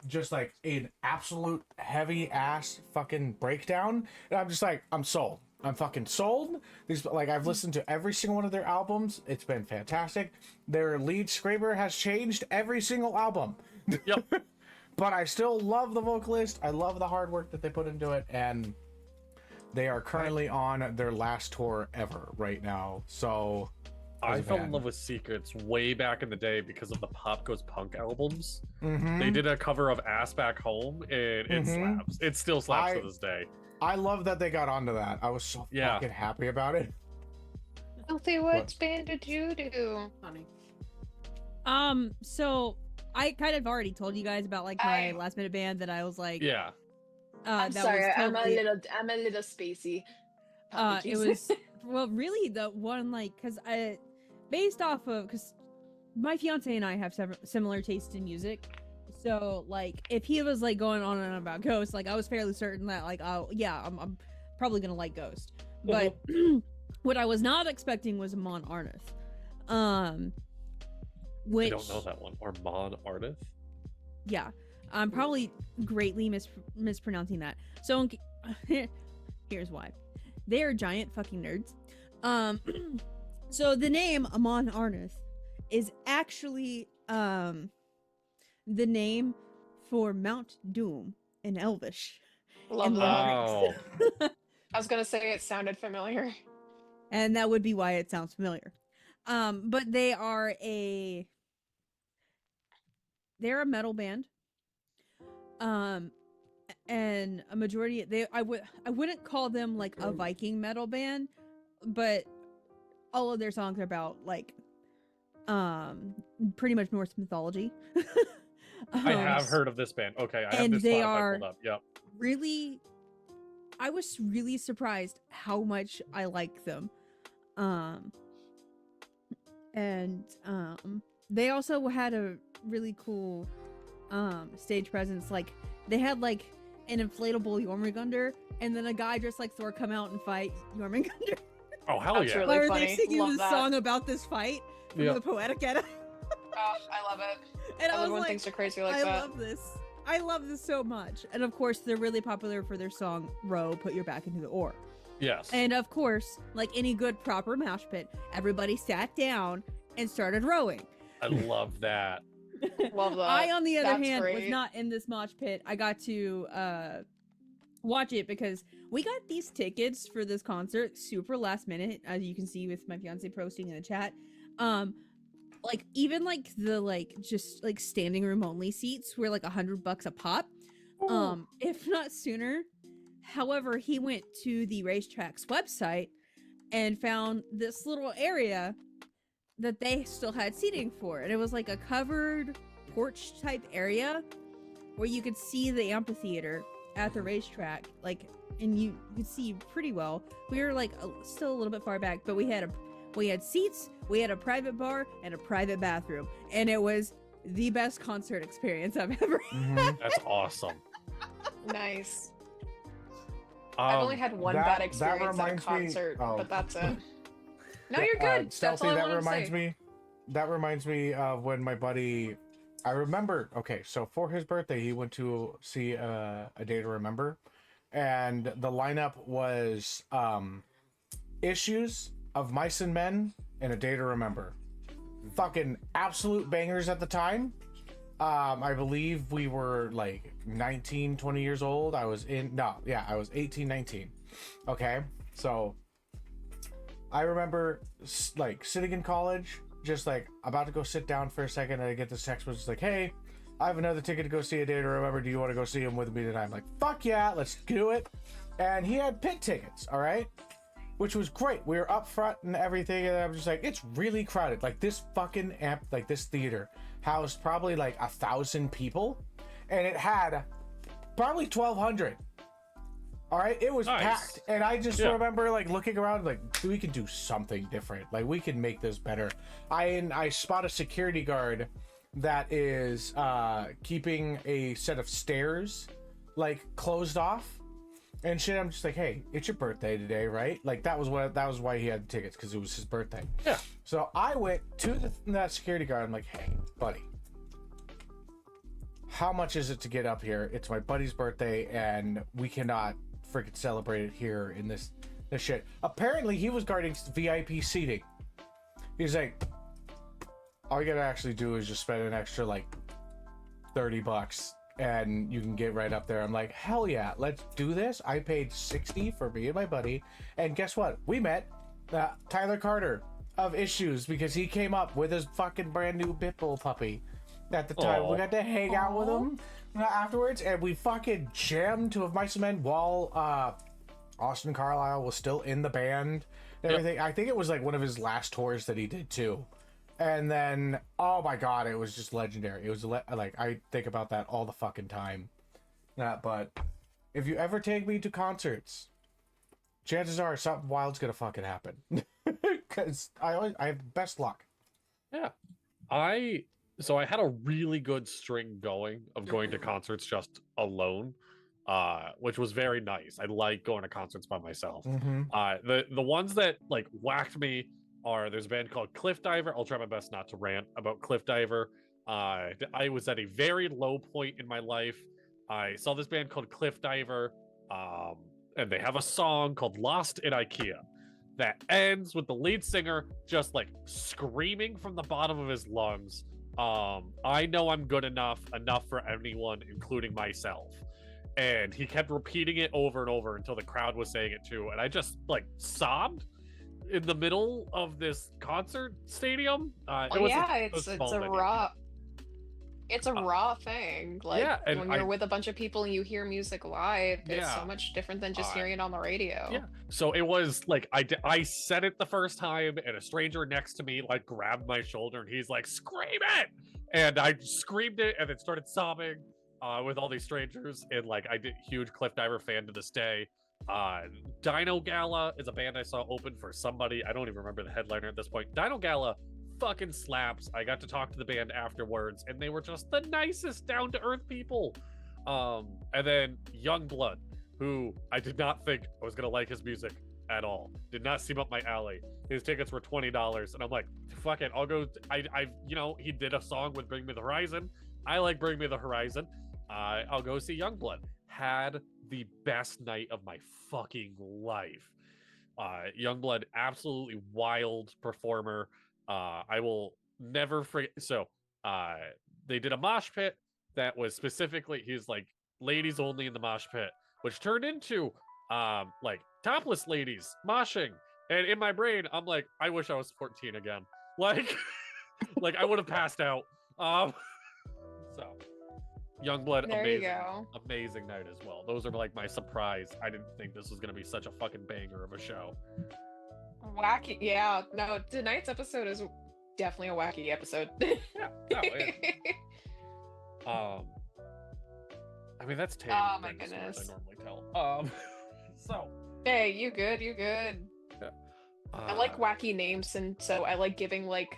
just like an absolute heavy ass fucking breakdown, and I'm just like, I'm sold. I'm fucking sold. These, like, I've listened to every single one of their albums. It's been fantastic. Their lead screamer has changed every single album. Yep. But I still love the vocalist. I love the hard work that they put into it, and They are currently on their last tour ever right now. So I fell in love with Secrets way back in the day because of the Pop Goes Punk albums. Mm-hmm. They did a cover of Ass Back Home, and it slaps. It still slaps to this day. I love that they got onto that. I was so fucking happy about it. Stealthy, what band did you do? Funny. So I kind of already told you guys about like my last minute band that I was like, yeah. I'm sorry, I'm a little spacey. It was well, really the one like because my fiance and I have similar tastes in music. So like if he was like going on and on about Ghost, like I was fairly certain that like I'm probably gonna like Ghost. But what I was not expecting was Amon Arneth. Which I don't know that one. Armand Arneth? Yeah. I'm probably greatly mispronouncing that. So here's why. They are giant fucking nerds. So the name Amon Arneth is actually the name for Mount Doom in Elvish. Love that. Oh. I was gonna say it sounded familiar. And that would be why it sounds familiar. But they're a metal band. And a majority I wouldn't call them like a Viking metal band, but all of their songs are about like pretty much Norse mythology. I have heard of this band. Okay, I have this Spotify pulled up. Yep. Really, I was really surprised how much I like them. They also had a really cool stage presence. Like they had like an inflatable Jormungandr, and then a guy dressed like Thor come out and fight Jormungandr. Oh hell yeah! Really Why are they singing Love the that. song about this fight from the Poetic Edda? Oh, I love it. And I was Everyone like, thinks they're crazy like I that. love this. I love this so much. And of course, they're really popular for their song "Row, Put Your Back into the Oar." Yes. And of course, like any good proper mosh pit, everybody sat down and started rowing. I love that. Love that. I, on the other That's hand, was great. not in this mosh pit. I got to watch it because we got these tickets for this concert super last minute, as you can see with my fiance posting in the chat. Like even like the like just like standing room only seats were like $100 a pop, if not sooner. However, he went to the racetrack's website and found this little area that they still had seating for, and it was like a covered porch type area where you could see the amphitheater at the racetrack, like, and you could see pretty well. We were like still a little bit far back, but we had seats, we had a private bar and a private bathroom, and it was the best concert experience I've ever had. That's awesome. Nice. I've only had one bad experience at a concert, but that's it. No, you're good. Stealthy, that's all I wanted to say. That reminds me of when my buddy, I remember, okay, so for his birthday, he went to see A Day to Remember, and the lineup was Issues, Of Mice and Men, and A Day to Remember. Fucking absolute bangers at the time. I believe we were like 19, 20 years old. I was 18, 19. Okay, so I remember like sitting in college, just like about to go sit down for a second, and I get this text which is like, hey, I have another ticket to go see A Day to Remember. Do you want to go see him with me tonight? I'm like, fuck yeah, let's do it. And he had pit tickets, all right? Which was great. We were up front and everything, and I was just like, it's really crowded. Like this fucking this theater housed probably like 1,000 people, and it had probably 1,200. All right, it was packed, and I just remember like looking around, like we can do something different. Like we can make this better. I spot a security guard that is keeping a set of stairs like closed off. And shit, I'm just like, hey, it's your birthday today, right? Like that was why he had the tickets, because it was his birthday. Yeah. So I went to that security guard. I'm like, hey, buddy, how much is it to get up here? It's my buddy's birthday, and we cannot freaking celebrate it here in this shit. Apparently, he was guarding VIP seating. He's like, all you gotta actually do is just spend an extra like $30 and you can get right up there. I'm like, hell yeah, let's do this. I paid $60 for me and my buddy, and guess what? We met Tyler Carter of Issues because he came up with his fucking brand new Pitbull puppy at the time. Aw. We got to hang out with him afterwards, and we fucking jammed to Of Mice and Men while Austin Carlisle was still in the band and everything. I think it was like one of his last tours that he did too. And then, oh my god, it was just legendary. It was like, I think about that all the fucking time. But if you ever take me to concerts, chances are something wild's gonna fucking happen. Because I have best luck. Yeah. So I had a really good string going of going to concerts just alone, which was very nice. I like going to concerts by myself. The ones that like whacked me are, there's a band called Cliff Diver. I'll try my best not to rant about Cliff Diver. I was at a very low point in my life. I saw this band called Cliff Diver, and they have a song called Lost in IKEA that ends with the lead singer just like screaming from the bottom of his lungs, I know I'm good enough for anyone, including myself. And he kept repeating it over and over until the crowd was saying it too. And I just like sobbed in the middle of this concert stadium. It's a raw thing. Like when you're with a bunch of people and you hear music live, it's so much different than just hearing it on the radio. Yeah. So it was like I said it the first time, and a stranger next to me like grabbed my shoulder, and he's like, "Scream it!" And I screamed it, and then started sobbing with all these strangers. And like I did, huge Cliff Diver fan to this day. Dino Gala is a band I saw open for somebody. I don't even remember the headliner at this point. Dino Gala fucking slaps. I got to talk to the band afterwards, and they were just the nicest, down-to-earth people. And then Youngblood, who I did not think I was gonna like his music at all. Did not seem up my alley. His tickets were $20, and I'm like, fuck it, I'll go. He did a song with Bring Me the Horizon. I like Bring Me the Horizon. I'll go see Youngblood. Had the best night of my fucking life. Youngblood, absolutely wild performer. I will never forget. So they did a mosh pit that was specifically, he's like ladies only in the mosh pit, which turned into like topless ladies moshing. And in my brain, I'm like, I wish I was 14 again. Like, like I would have passed out. So Youngblood, amazing night as well. Those are like my surprise. I didn't think this was gonna be such a fucking banger of a show. Wacky, yeah. No, tonight's episode is definitely a wacky episode. I mean, that's Tam. Oh my goodness. I normally tell. So. Hey, you good? You good? Yeah. I like wacky names, and so I like giving like,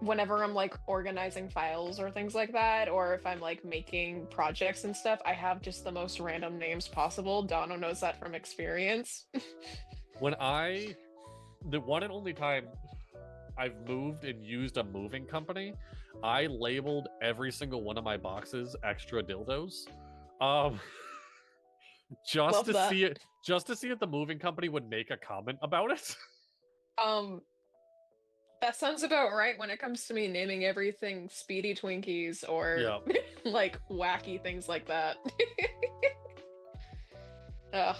whenever I'm like organizing files or things like that, or if I'm like making projects and stuff, I have just the most random names possible. Dono knows that from experience. The one and only time I've moved and used a moving company, I labeled every single one of my boxes extra dildos. Just to see if the moving company would make a comment about it. That sounds about right when it comes to me naming everything Speedy Twinkies or like wacky things like that. Ugh.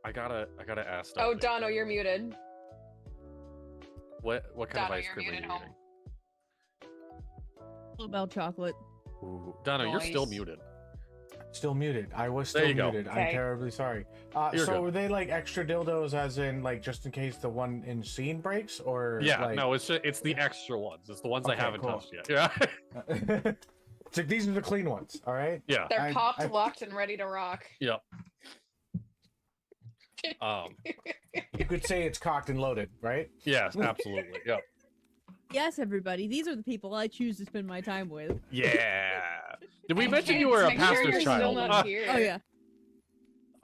I gotta ask. Oh, Dono, you're muted. What kind of ice cream are you eating? Bluebell chocolate. Ooh. Dono, you're still muted. Still muted. I was still muted. Okay. I'm terribly sorry. So were they like extra dildos, as in like just in case the one in scene breaks, or? Yeah, like... no, it's the extra ones. It's the ones I haven't touched yet. Yeah. So these are the clean ones. All right. Yeah. They're popped, locked, and ready to rock. Yep. You could say it's cocked and loaded, right? Yes, absolutely. Yep. Yes, everybody. These are the people I choose to spend my time with. Yeah. Did we mention you were a pastor's child? Oh yeah.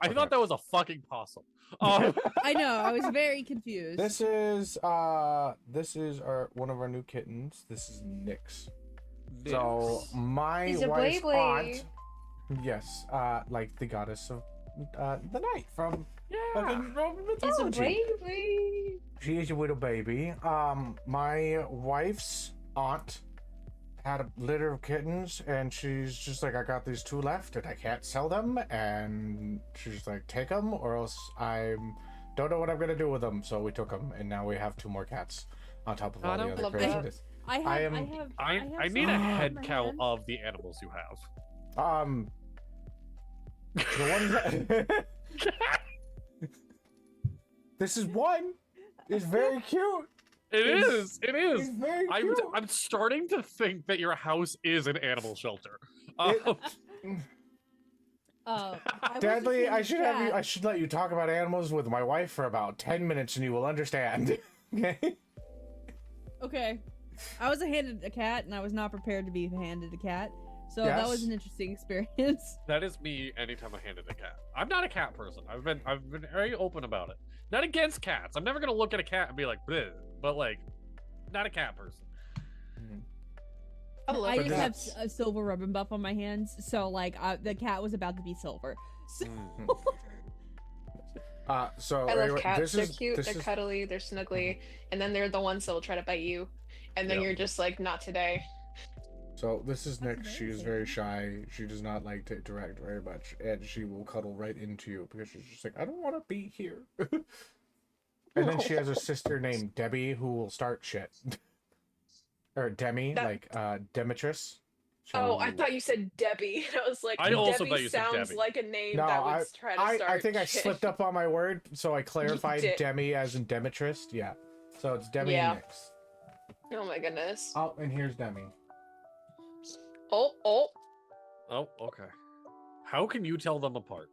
I thought that was a fucking possum. I know. I was very confused. This is one of our new kittens. This is Nyx. So my wife's aunt, yes, like the goddess of the night from fucking Roman mythology. It's a baby. She is a little baby. My wife's aunt had a litter of kittens, and she's just like, I got these 2 left, and I can't sell them, and she's like, take them, or else I don't know what I'm gonna do with them. So we took them, and now we have 2 more cats on top of all the other love craziness. I need a head some count hands. of the animals you have. The ones that... This is one. It's very cute. It is. It's very cute. I'm starting to think that your house is an animal shelter. Deadly, I should let you talk about animals with my wife for about 10 minutes and you will understand. Okay? Okay. I was handed a cat and I was not prepared to be handed a cat. So that was an interesting experience. That is me anytime I handed a cat. I'm not a cat person. I've been very open about it. Not against cats. I'm never gonna look at a cat and be like, bleh, but like, not a cat person. I just have a silver ribbon buff on my hands, so like the cat was about to be silver. So, I love cats. They're cute, they're cuddly, they're snuggly, and then they're the ones that will try to bite you, and then you're just like, not today. So this is Nick. She is very shy. She does not like to interact very much, and she will cuddle right into you because she's just like, I don't want to be here. And then she has a sister named Debbie who will start shit. Or Demi, like Demetrius. Oh, I thought you said Debbie. I was like, I also Debbie thought you said sounds Debbie. like a name that would try to start I think I shit. slipped up on my word, so I clarified Demi as in Demetrius. Yeah. So it's Demi and Nix. Oh my goodness. Oh, and here's Demi. Oh, okay. How can you tell them apart?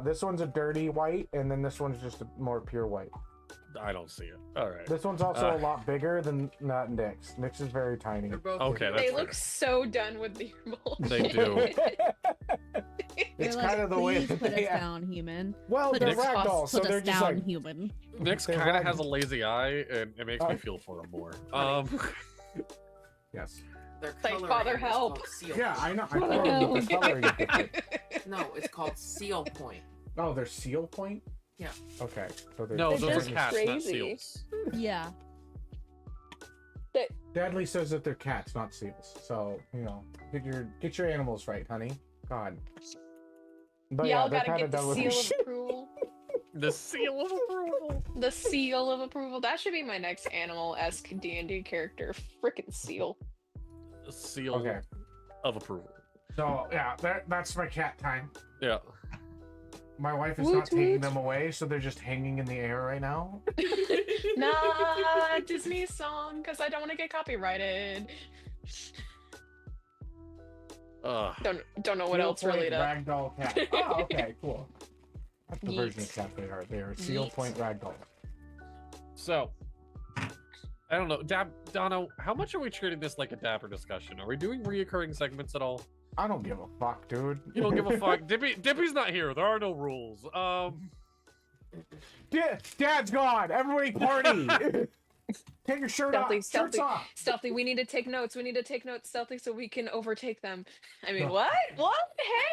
This one's a dirty white, and then this one's just a more pure white. I don't see it. All right. This one's also a lot bigger than Nix. Nix is very tiny. Okay, that's they fair. look so done with the mold. They do. It's like, kind of the way "Please that put they us down, human. Well, they're Nix- ragdoll, so Put they're us just down, like human. Nix They're kind of rag- has a lazy eye, and it makes me feel for him more. yes. Their Like, coloring Father, is help. called seal Yeah, point. I know. I know the coloring is different. No, it's called seal point. Oh, they're seal point. Yeah. Okay. So they're No, They're those are just cats, not crazy. seals. Yeah. Deadly says that they're cats, not seals. So get your animals right, honey. God. But Y'all they're gotta kind get of the done with seal this of shit. approval. The seal of approval. The seal of approval. That should be my next animal-esque D&D character. Frickin' seal. Seal Okay. of approval. So yeah, that's my cat time. Yeah. My wife is Woot not taking woot. them away, so they're just hanging in the air right now. Nah, Disney song, because I don't want to get copyrighted. Don't know what Seal else point really to. Ragdoll cat. Oh, okay, cool. That's the version of Yeet. cat they are. They are seal Yeet. point ragdoll. So, I don't know. Donna, how much are we treating this like a Dapper discussion? Are we doing reoccurring segments at all? I don't give a fuck, dude. You don't give a fuck. Dippy's not here. There are no rules. Dad's gone. Everybody party. Take your shirt off. Shirts off. Stealthy, we need to take notes. We need to take notes, Stealthy, so we can overtake them. I mean, No. what? What?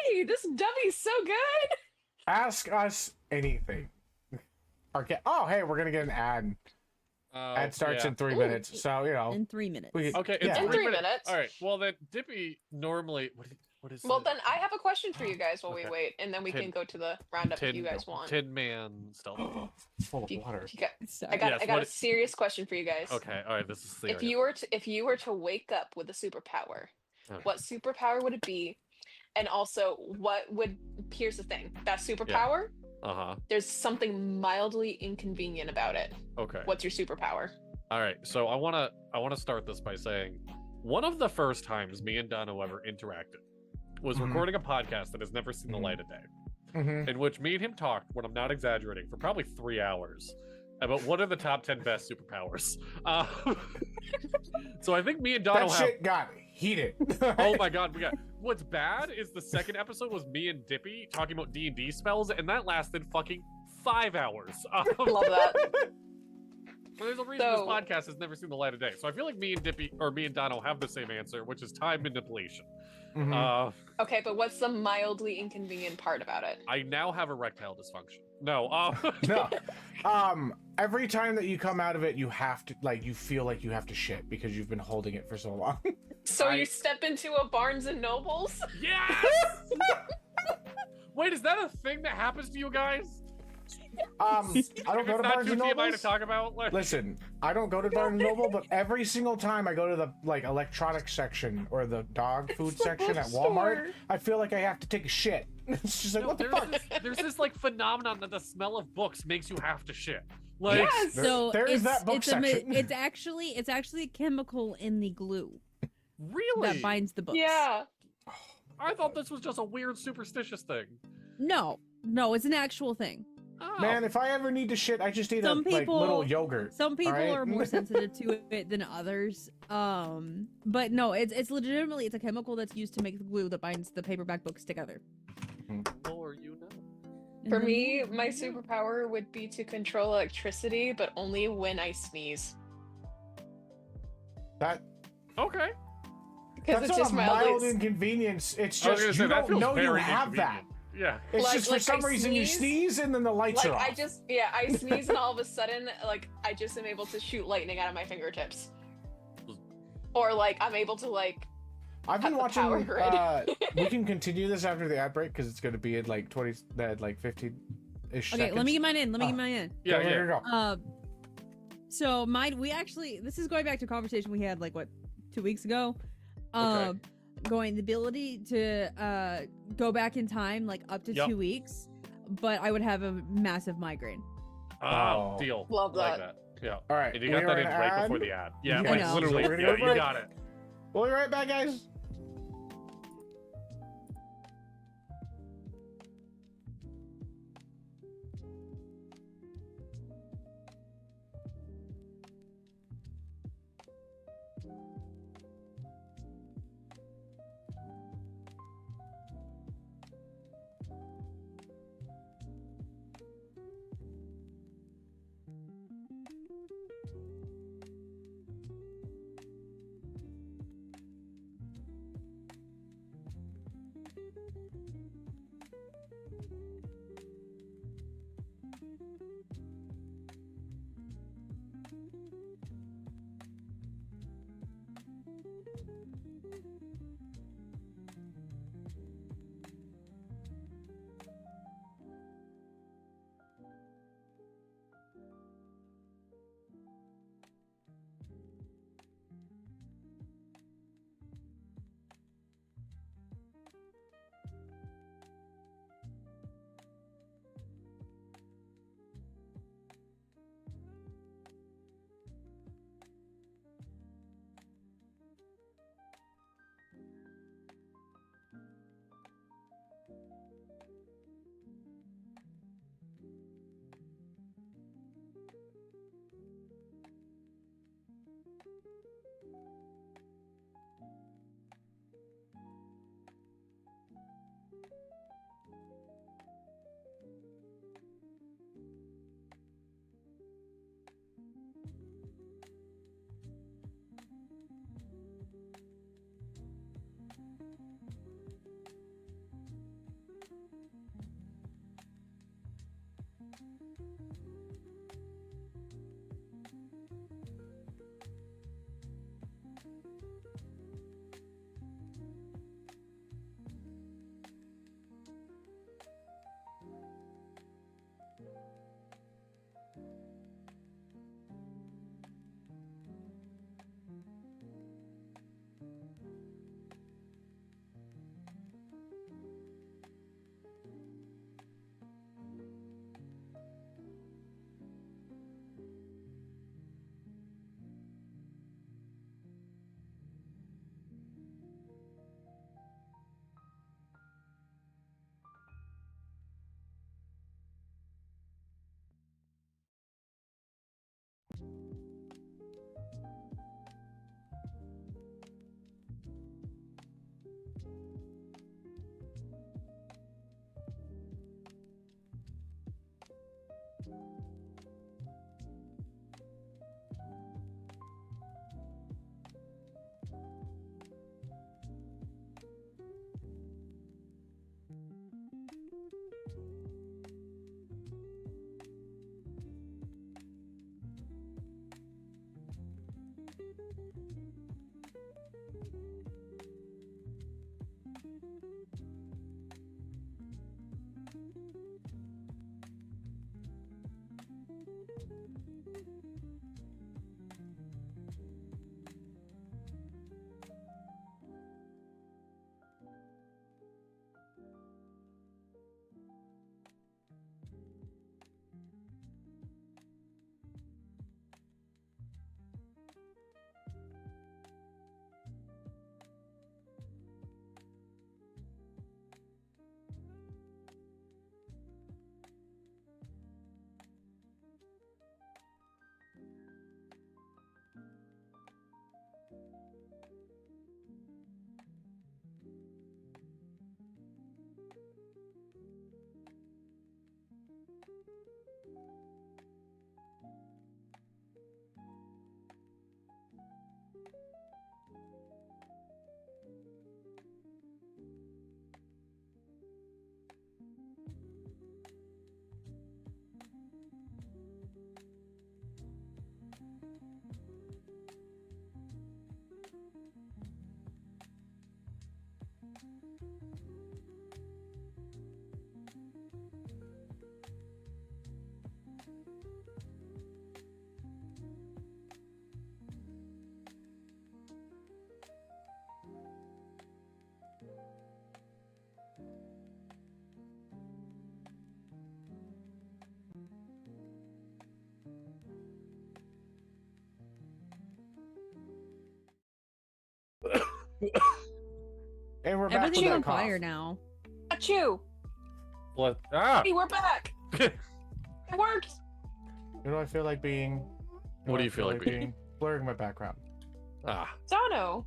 Hey, this dummy's so good. Ask us anything. Okay. Oh, hey, we're gonna get an ad. Ad starts in 3 Ooh. minutes, so In 3 minutes. Okay, it's Yeah. In 3 minutes. All right. Well, then Dippy normally. What is? Well, it? then I have a question for you guys while we Okay. wait, and then we Tin- can go to the roundup if you guys want. Tin Man stuff. Full of If you- water. if you got- Sorry. I got Yes, I got what a serious question for you guys. Okay. All right. This is serious. If you were to wake up with a superpower, Okay. what superpower would it be? And also, what would here's the thing, that superpower, there's something mildly inconvenient about it. Okay. What's your superpower? All right. So I wanna start this by saying, one of the first times me and Dono ever interacted was Mhm. recording a podcast that has never seen the light of day, Mm-hmm. in which me and him talked, when I'm not exaggerating, for probably 3 hours about what are the top 10 best superpowers. So I think me and Dono That have. shit got heated. Oh my god, we got. What's bad is the second episode was me and Dippy talking about D&D spells, and that lasted fucking 5 hours. Love that. But there's a reason this podcast has never seen the light of day. So I feel like me and Dippy, or me and Dono have the same answer, which is time manipulation. Okay, but what's the mildly inconvenient part about it? I now have erectile dysfunction. No, No. Every time that you come out of it, you have to, like, you feel like you have to shit because you've been holding it for so long. So you step into a Barnes and Nobles? Yes! Wait, is that a thing that happens to you guys? I don't go to not Barnes too and TMI Noble. to talk about. Like... Listen, I don't go to Barnes and Noble, but every single time I go to the like electronics section or the dog food section at Walmart, I feel like I have to take a shit. It's just like, what the fuck? There's this like phenomenon that the smell of books makes you have to shit. Like, Yes! So there's that book section. it's actually a chemical in the glue really? that binds the books. Yeah. I thought this was just a weird superstitious thing. No, it's an actual thing. Oh. Man, if I ever need to shit, I just eat Some like people- little yogurt. Some people Alright. are more sensitive to it than others. But no, it's legitimately a chemical that's used to make the glue that binds the paperback books together. Or you know. For me, my superpower would be to control electricity, but only when I sneeze. That Okay. Because that's it's not just a mild mildly. inconvenience. It's I was just gonna say, you that don't feels know you very have that. inconvenient. Yeah. It's Like- just for like some I reason you sneeze, sneeze and then the lights Like are off. I sneeze and all of a sudden, like I just am able to shoot lightning out of my fingertips, or like I'm able to like. I've been cut the watching. power grid. We can continue this after the ad break because it's going to be in like 15-ish. Okay, let me get mine in. Yeah, Go, yeah. go. So mine, this is going back to a conversation we had like 2 weeks ago. Okay. Going the ability to go back in time like up to 2 weeks, but I would have a massive migraine. Oh, Oh. deal. Love Like that. Yeah. All right, And you got we that are in an right ad. before the ad. Yeah, Yes. like I know. literally. We're gonna Yeah, go you break. got it. We'll be right back, guys. And we're back with Everything's that on cough. fire now. Achoo! What? Ah! Hey, we're back. It worked. Who do I feel like being? What do you feel like being? Blurring my background. Ah. Dono,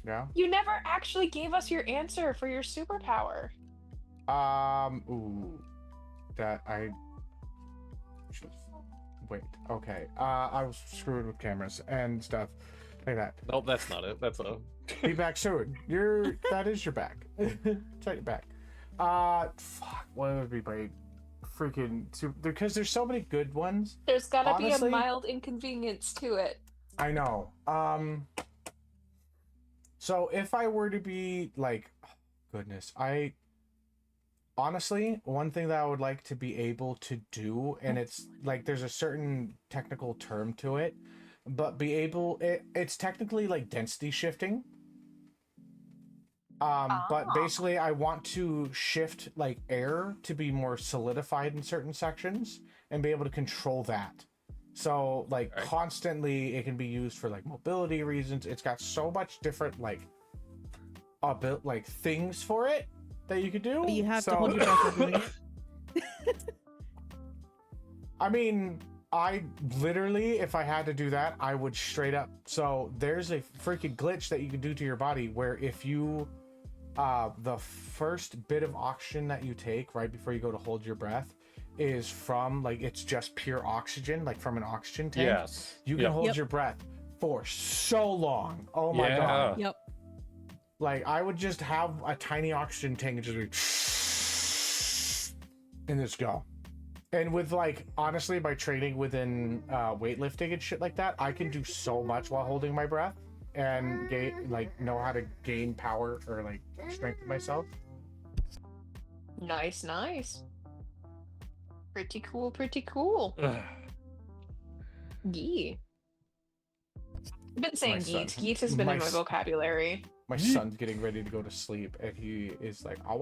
Yeah. you never actually gave us your answer for your superpower. Ooh. That I should wait. Okay. I was screwed with cameras and stuff like that. Nope, that's not it. That's a. Be back soon. That is your back. Take it back. Fuck. What would be my freaking because there's so many good ones. There's gotta Honestly, be a mild inconvenience to it. I know. So if I were to be like, goodness, honestly, one thing that I would like to be able to do, and it's like there's a certain technical term to it, but it's technically like density shifting. But basically I want to shift like air to be more solidified in certain sections and be able to control that. So like constantly it can be used for like mobility reasons. It's got so much different like things for it that you could do. But you have to hold your breath while doing it. I mean, I literally, if I had to do that, I would straight up. So there's a freaking glitch that you can do to your body where if you, the first bit of oxygen that you take right before you go to hold your breath is from like, it's just pure oxygen, like from an oxygen tank. Yes. You can hold your breath for so long. Oh my God. Yep. Like I would just have a tiny oxygen tank and just be and just go. And with like, honestly, by training within weightlifting and shit like that, I can do so much while holding my breath and know how to gain power or like strengthen myself. Nice. Pretty cool. Gee. I've been saying geet. Geet has been in my vocabulary. My son's getting ready to go to sleep, and he is like, I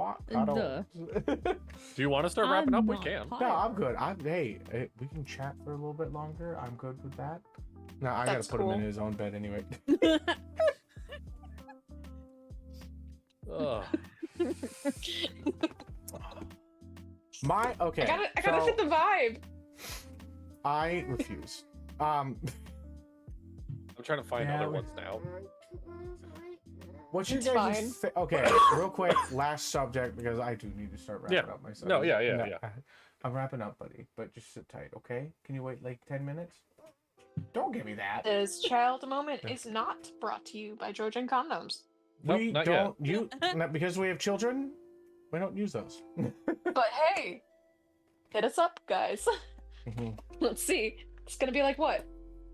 don't. Do you want to start wrapping up? We can. No, I'm good. Hey, we can chat for a little bit longer. I'm good with that. No, I gotta put him in his own bed anyway. Okay. I gotta fit the vibe. I refuse. I'm trying to find other ones now. What's your guys' okay, real quick, last subject because I do need to start wrapping up myself. No, yeah. I'm wrapping up, buddy, but just sit tight, okay? Can you wait like 10 minutes? Don't give me that. This child moment is not brought to you by Trojan condoms. We don't because we have children, we don't use those. But hey, hit us up, guys. Let's see. It's gonna be like what?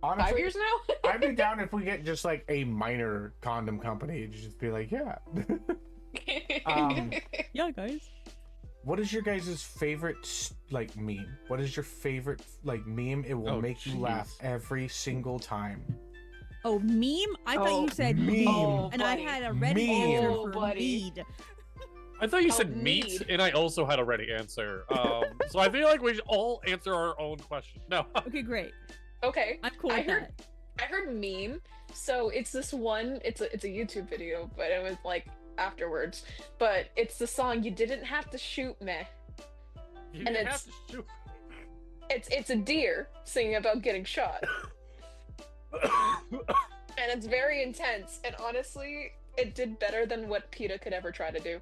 Honestly, 5 years now? I'd be down if we get just like a minor condom company and just be like, yeah. Yeah, guys. What is your guys' favorite like meme? What is your favorite like meme? It will make you laugh every single time. Oh, meme? I thought you said meme. and I had a ready answer for buddy. mead. I thought you said meat, and I also had a ready answer. So I feel like we should all answer our own question. No. Okay, great. Okay. I'm cool with that. I heard meme. So it's this one, it's a YouTube video, but it was like afterwards. But it's the song "You Didn't Have to Shoot Me." You didn't have to shoot. It's a deer singing about getting shot. And it's very intense, and honestly, it did better than what PETA could ever try to do.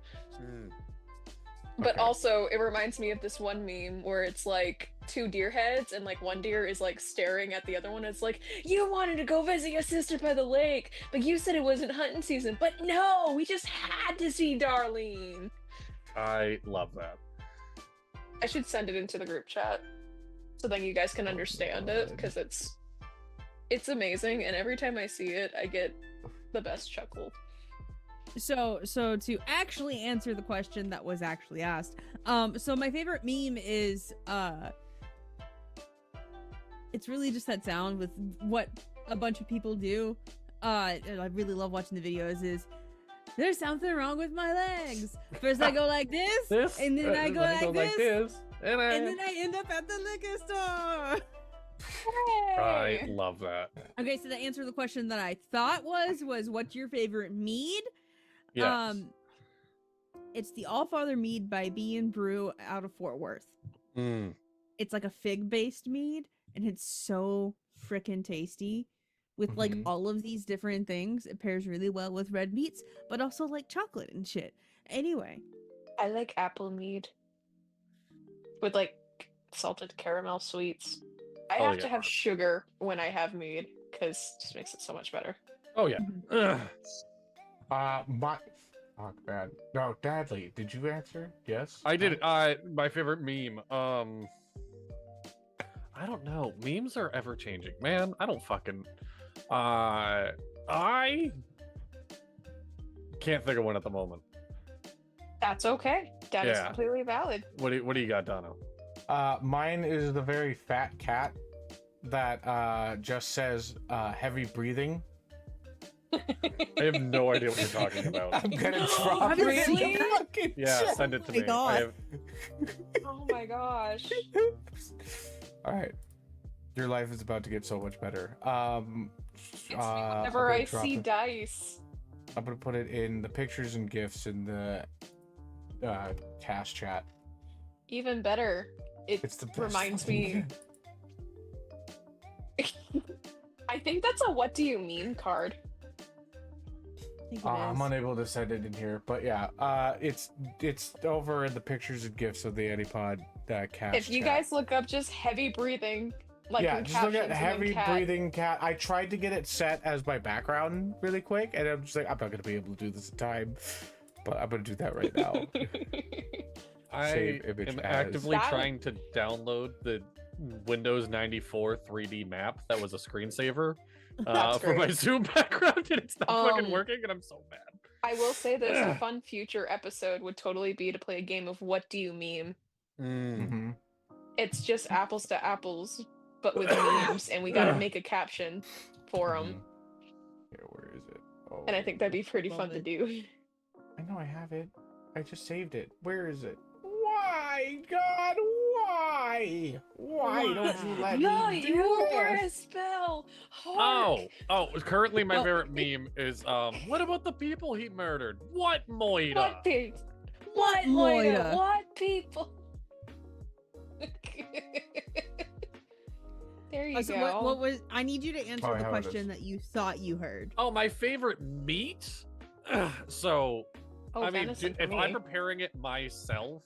But also, it reminds me of this one meme where it's like two deer heads, and like one deer is like staring at the other one. It's like, you wanted to go visit your sister by the lake, but you said it wasn't hunting season. But no, we just had to see Darlene. I love that. I should send it into the group chat so then you guys can understand it, because it's amazing, and every time I see it, I get the best chuckle. So to actually answer the question that was actually asked, so my favorite meme is it's really just that sound with what a bunch of people do. And I really love watching the videos. Is there's something wrong with my legs? First I go like this, and then I go like this, and then I end up at the liquor store. I love that. Okay, so to answer the question that I thought was what's your favorite mead? Yes. It's the Allfather mead by Bee and Brew out of Fort Worth. Mm. It's like a fig-based mead, and it's so freaking tasty. With like all of these different things, it pairs really well with red meats, but also like chocolate and shit. Anyway, I like apple mead with like salted caramel sweets. I have to have sugar when I have mead because it just makes it so much better. Oh yeah. Fuck, man. No, Dadley, did you answer? Yes? I did. My favorite meme. I don't know. Memes are ever changing, man. I don't fucking. I can't think of one at the moment. That's okay. That is Yeah. completely valid. What do you got, Dono? Mine is the very fat cat that just says heavy breathing. I have no idea what you're talking about. I'm gonna drop you it in seen the fucking Yeah, chat. send it to my me. God. I have... Oh my gosh. All right, your life is about to get so much better. It's me I'm whenever gonna I drop see it. dice. I'm gonna put it in the pictures and gifs in the cast chat. Even better, It's the best reminds fucking me. I think that's a "What do you mean" card. I think it I'm is. unable to send it in here, but yeah, it's over in the pictures and gifs of the ANIpod cast. If you chat. guys look up just heavy breathing, like Yeah, in just look at captions, and then heavy cat. breathing cat. I tried to get it set as my background really quick, and I'm just like, I'm not gonna be able to do this in time, but I'm gonna do that right now. I Save image am as. actively That- trying to download the Windows 94 3D map that was a screensaver That's for my great. Zoom background, and it's not fucking Um, working, and I'm so mad. I will say this: a fun future episode would totally be to play a game of "What do you meme." Mhm. It's just apples to apples, but with memes, and we gotta make a caption for them. Mhm. Here, where is it? Oh, And I think that'd be pretty Love fun to it. do. I know I have it. I just saved it. Where is it? Why, God? Why? Why don't you let me do this? spell. Oh, currently my Oh. favorite meme is what about the people he murdered? What Moida? What people? What Moida? Moida? What people? There you So go. what was? I need you to answer Oh, I the have it. question that you thought you heard. Oh, my favorite meat? So, Oh, I mean, venison for if I'm me. preparing it myself,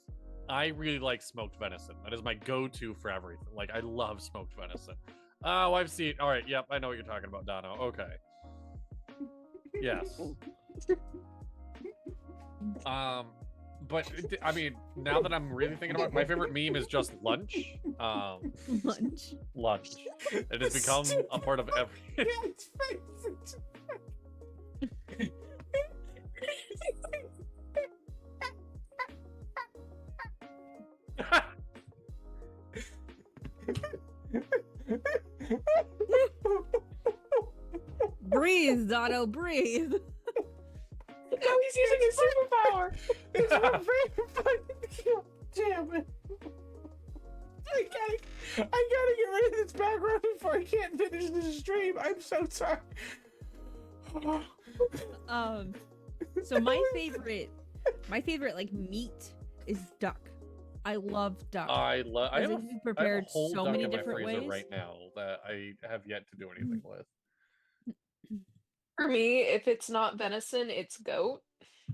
I really like smoked venison. That is my go-to for everything. Like, I love smoked venison. Oh, I've seen. All right, yep, I know what you're talking about, Dono. Okay. Yes. But I mean, now that I'm really thinking about it, my favorite meme is just lunch. Lunch. Lunch. It has become a part of every. Breathe, Dono, breathe. No, he's using his superpower. It's my favorite fucking damn it. I gotta get rid of this background before I can't finish this stream. I'm so sorry. So my favorite like meat is duck. I love duck. I As have if a, you I have prepared a whole so duck many in my different freezer ways. right now that I have yet to do anything with. For me, if it's not venison, it's goat.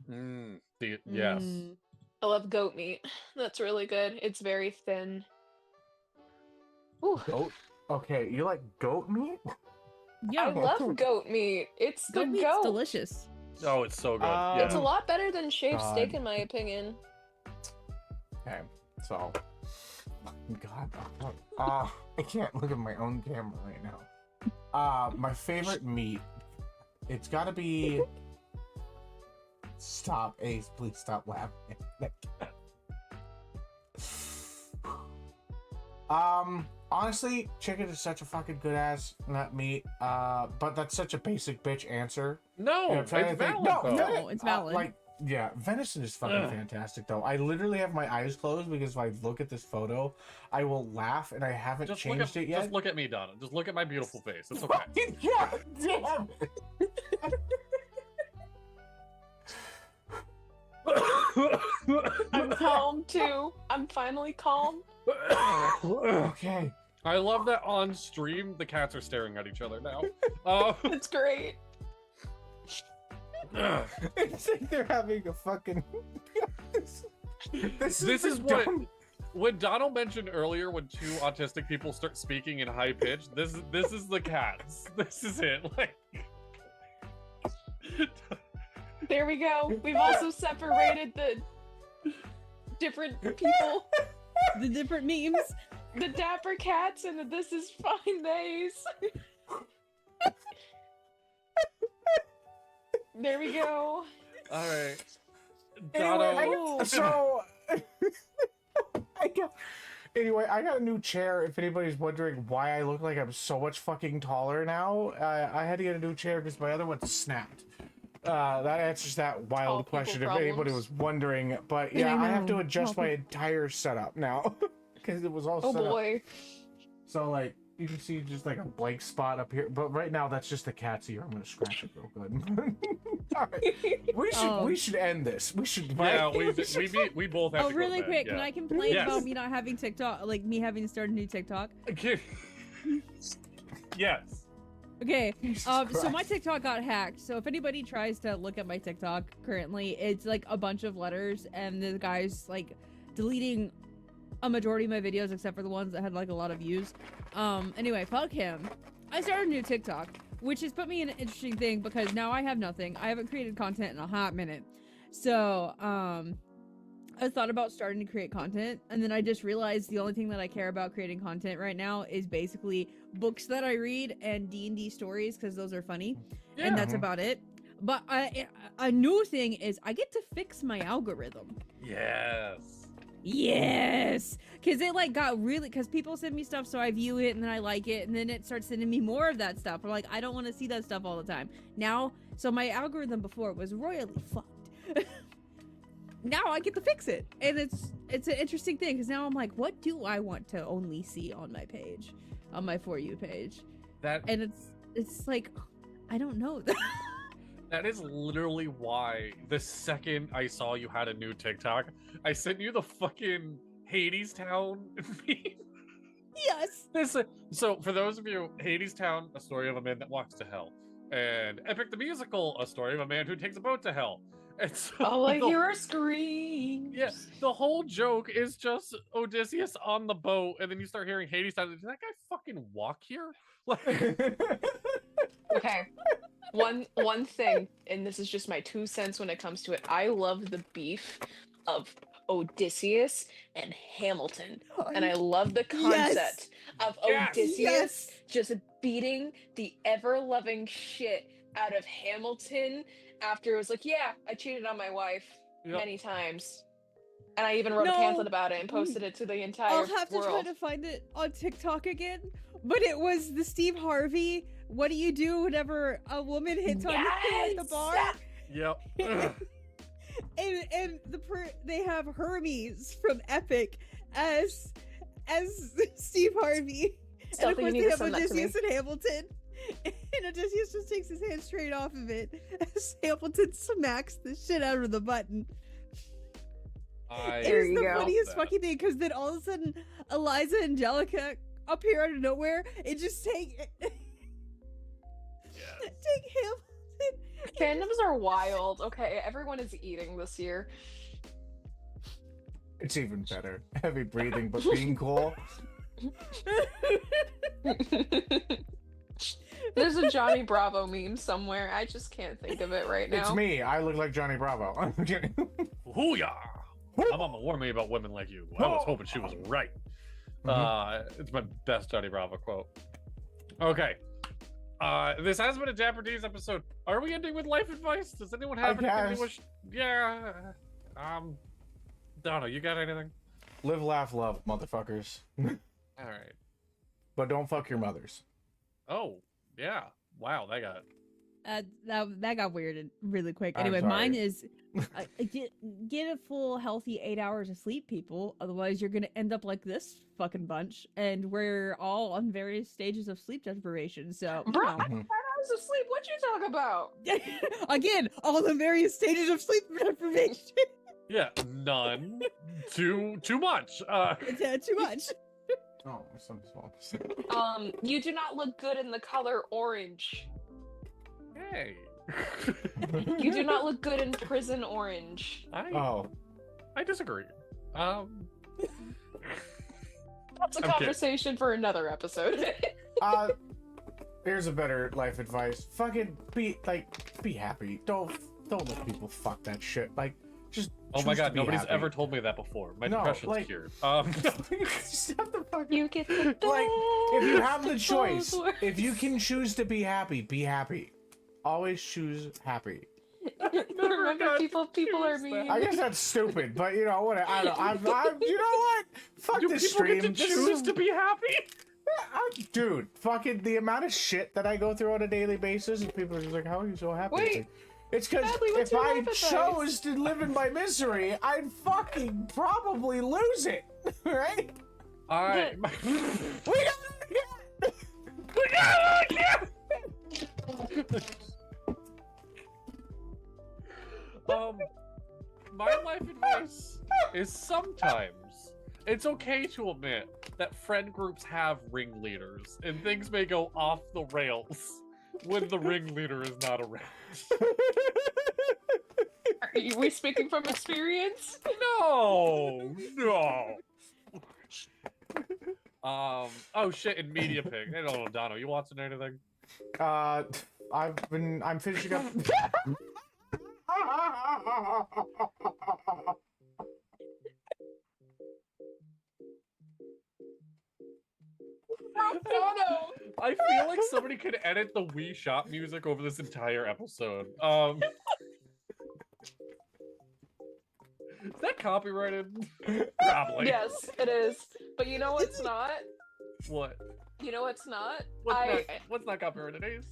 Yes. Mm. I love goat meat. That's really good. It's very thin. Ooh, Goat? Okay, you like goat meat? Yeah, I love goat meat. It's the goat meat's goat. delicious. Oh, it's so good. It's a Yeah. lot better than shaved God. steak, in my opinion. Okay, so. God. I can't look at my own camera right now. My favorite meat. It's gotta be. Stop, Ace. Please stop laughing. Honestly, chicken is such a fucking good ass nut meat. But that's such a basic bitch answer. No, And I'm it's trying to valid. think. though. No, it's valid. Like, yeah, venison is fucking fantastic though. I literally have my eyes closed because if I look at this photo, I will laugh, and I haven't changed it yet. Just look at me, Donna. Just look at my beautiful face. It's okay. God damn. I'm calm too. I'm finally calm. Okay. I love that on stream the cats are staring at each other now. It's great. It's like they're having a fucking. this is what. When Donald mentioned earlier, when two autistic people start speaking in high pitch, this is the cats. This is it. Like. There we go. We've also separated the different people. The different memes. The Dapper Cats and the This Is Fine Days. There we go. All right. Anyway, I got a new chair. If anybody's wondering why I look like I'm so much fucking taller now, I had to get a new chair because my other one snapped. That answers that wild question if anybody was wondering. But yeah, I have to adjust my entire setup now because it was all set up. So like you can see just like a blank spot up here, but right now that's just the cat's ear. I'm gonna scratch it real good. All right. We should end this. We should. Yeah, we both have to go really to bed. quick, Yeah. can I complain Yes. about me not having TikTok, like me having to start a new TikTok? Yes. Okay, so my Christ. TikTok got hacked. So if anybody tries to look at my TikTok currently, it's like a bunch of letters, and the guy's like deleting a majority of my videos except for the ones that had like a lot of views. Anyway, fuck him. I started a new TikTok, which has put me in an interesting thing because now I have nothing. I haven't created content in a hot minute. So, I thought about starting to create content, and then I just realized the only thing that I care about creating content right now is basically books that I read and D&D stories because those are funny, and that's about it. But a new thing is I get to fix my algorithm. Yes, because it like got really, because people send me stuff, so I view it and then I like it, and then it starts sending me more of that stuff. Or like I don't want to see that stuff all the time now. So my algorithm before was royally fucked. Now I get to fix it, and it's an interesting thing because now I'm like, what do I want to only see on my page, on my For You page? And it's like, I don't know. That is literally why the second I saw you had a new TikTok, I sent you the fucking Hades Town meme. Yes. So for those of you, Hades Town, a story of a man that walks to hell, and Epic the Musical, a story of a man who takes a boat to hell. And so All I hear are screams. Yeah, the whole joke is just Odysseus on the boat, and then you start hearing Hades Town. Did that guy fucking walk here? Like, Okay. One thing, and this is just my 2 cents when it comes to it. I love the beef of Odysseus and Hamilton, and I love the concept of Odysseus just beating the ever-loving shit out of Hamilton after it was like, yeah, I cheated on my wife many times. And I even wrote a pamphlet about it and posted it to the entire world. I'll have to try to find it on TikTok again. But it was the Steve Harvey, what do you do whenever a woman hits on you at the bar? Yep. and they have Hermes from Epic as Steve Harvey. Stealthy, and you of course need to they have send that to me. Odysseus and Hamilton. And Odysseus just takes his hand straight off of it as Hamilton smacks the shit out of the button. There It's you the go. funniest fucking thing, because then all of a sudden Eliza and Angelica appear out of nowhere and just take Hamilton. Fandoms are wild. Okay, everyone is eating this year. It's even better. Heavy breathing, but being cool. There's a Johnny Bravo meme somewhere. I just can't think of it right now. It's me. I look like Johnny Bravo. I'm kidding. Hoo-yah! My mama warned me about women like you. I was hoping she was right. It's my best Johnny Bravo quote. Okay. This has been a Dapper D's episode. Are we ending with life advice? Does anyone I have anything they guess. wish? Yeah. Dono, you got anything? Live, laugh, love, motherfuckers. All right. But don't fuck your mothers. Oh, yeah. Wow, that got. That got weird really quick. I'm Anyway, sorry. mine is get a full healthy 8 hours of sleep, people. Otherwise, you're gonna end up like this fucking bunch, and we're all on various stages of sleep deprivation. So, you Bro, know. I had 5 hours of sleep. What you talk about? Again, all the various stages of sleep deprivation. Yeah, none. Too much. It's too much. Oh, some small. You do not look good in the color orange. Hey. You do not look good in prison orange. Oh. I disagree. That's a Okay. conversation for another episode. Here's a better life advice. Fucking be happy. Don't let people fuck that shit. Like, just. Oh my choose to god, be nobody's happy. ever told me that before. My No, depression's like- cured. Shut the fuck up. You get the Like, if you have the best choice, of both if you worlds. can choose to be happy, be happy. Always choose happy. Remember, got people are choose that. mean. I guess that's stupid, but you know what? I don't. You know what? Fuck Do this people stream. get to This choose is- to be happy? Dude, fucking the amount of shit that I go through on a daily basis, and people are just like, "How are you so happy?" Wait, It's because Bradley, what's if your I life advice? chose to live in my misery, I'd fucking probably lose it, right? I. We got it My life advice is sometimes it's okay to admit that friend groups have ringleaders, and things may go off the rails when the ringleader is not around. Are we speaking from experience? No. Oh shit! In Media Pig. I don't know, Dono. You watching anything? I'm finishing up. No. I feel like somebody could edit the Wii Shop music over this entire episode. Is that copyrighted? Probably. Yes, it is. But you know what's not? What? You know what's not? What's not copyrighted, Ace?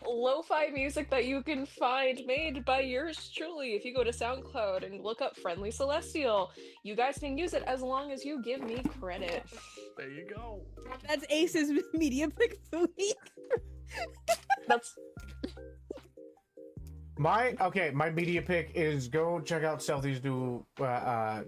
Lo-fi music that you can find made by yours truly. If you go to SoundCloud and look up Friendly Celestial, you guys can use it as long as you give me credit. There you go. That's Ace's media pick of the week. That's My media pick is go check out Stealthy's new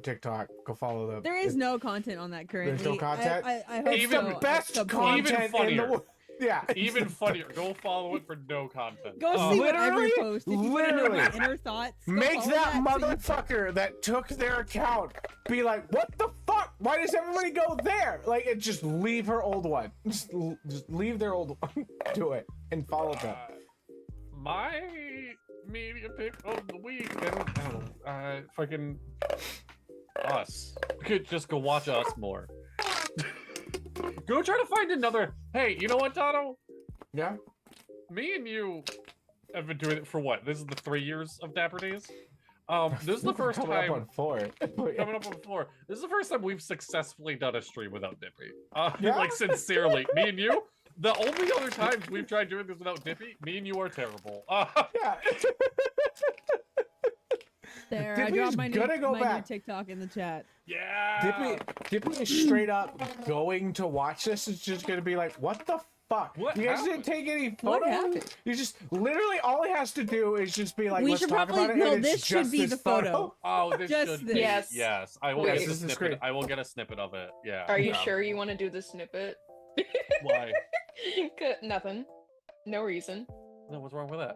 TikTok. Go follow them. There is no content on that currently. There's no content? I hope It's Even so. the best At some content point. Even in funnier. the world. Yeah. Even funnier. Go follow it for no content. Go see what every Literally- post. If you want to know my literally. inner thoughts, go Make follow that so you- motherfucker that took their account be like, what the fuck? Why does everybody go there? Like, it just leave her old one. Just leave their old one. Do it and follow them. My media pick of the week. I don't know. Fucking us. You could just go watch us more. Go try to find another. Hey, you know what, Dono? Yeah. Me and you have been doing it for what? This is the 3 years of Dapper Days. This is the first Coming up time. on 4. Coming up on 4. This is the first time we've successfully done a stream without Dippy. Yeah? Like sincerely, me and you. The only other times we've tried doing this without Dippy, me and you are terrible. Yeah. There, I Dippy's dropped my new, gonna go my new back. TikTok in the chat. Yeah. Dippy is straight up going to watch this. It's just gonna be like, what the fuck? What You guys happened? didn't take any What photos? happened? You just literally all he has to do is just be like, We let's should talk probably- about it. no, and it's this should just be this the photo. Oh, this Just should this. be. Yes. Yes. I will Wait. get This a is the snippet. screen. I will get a snippet of it. Yeah. Are you yeah. sure you want to do the snippet? Why? Good, nothing. No reason. No, what's wrong with that?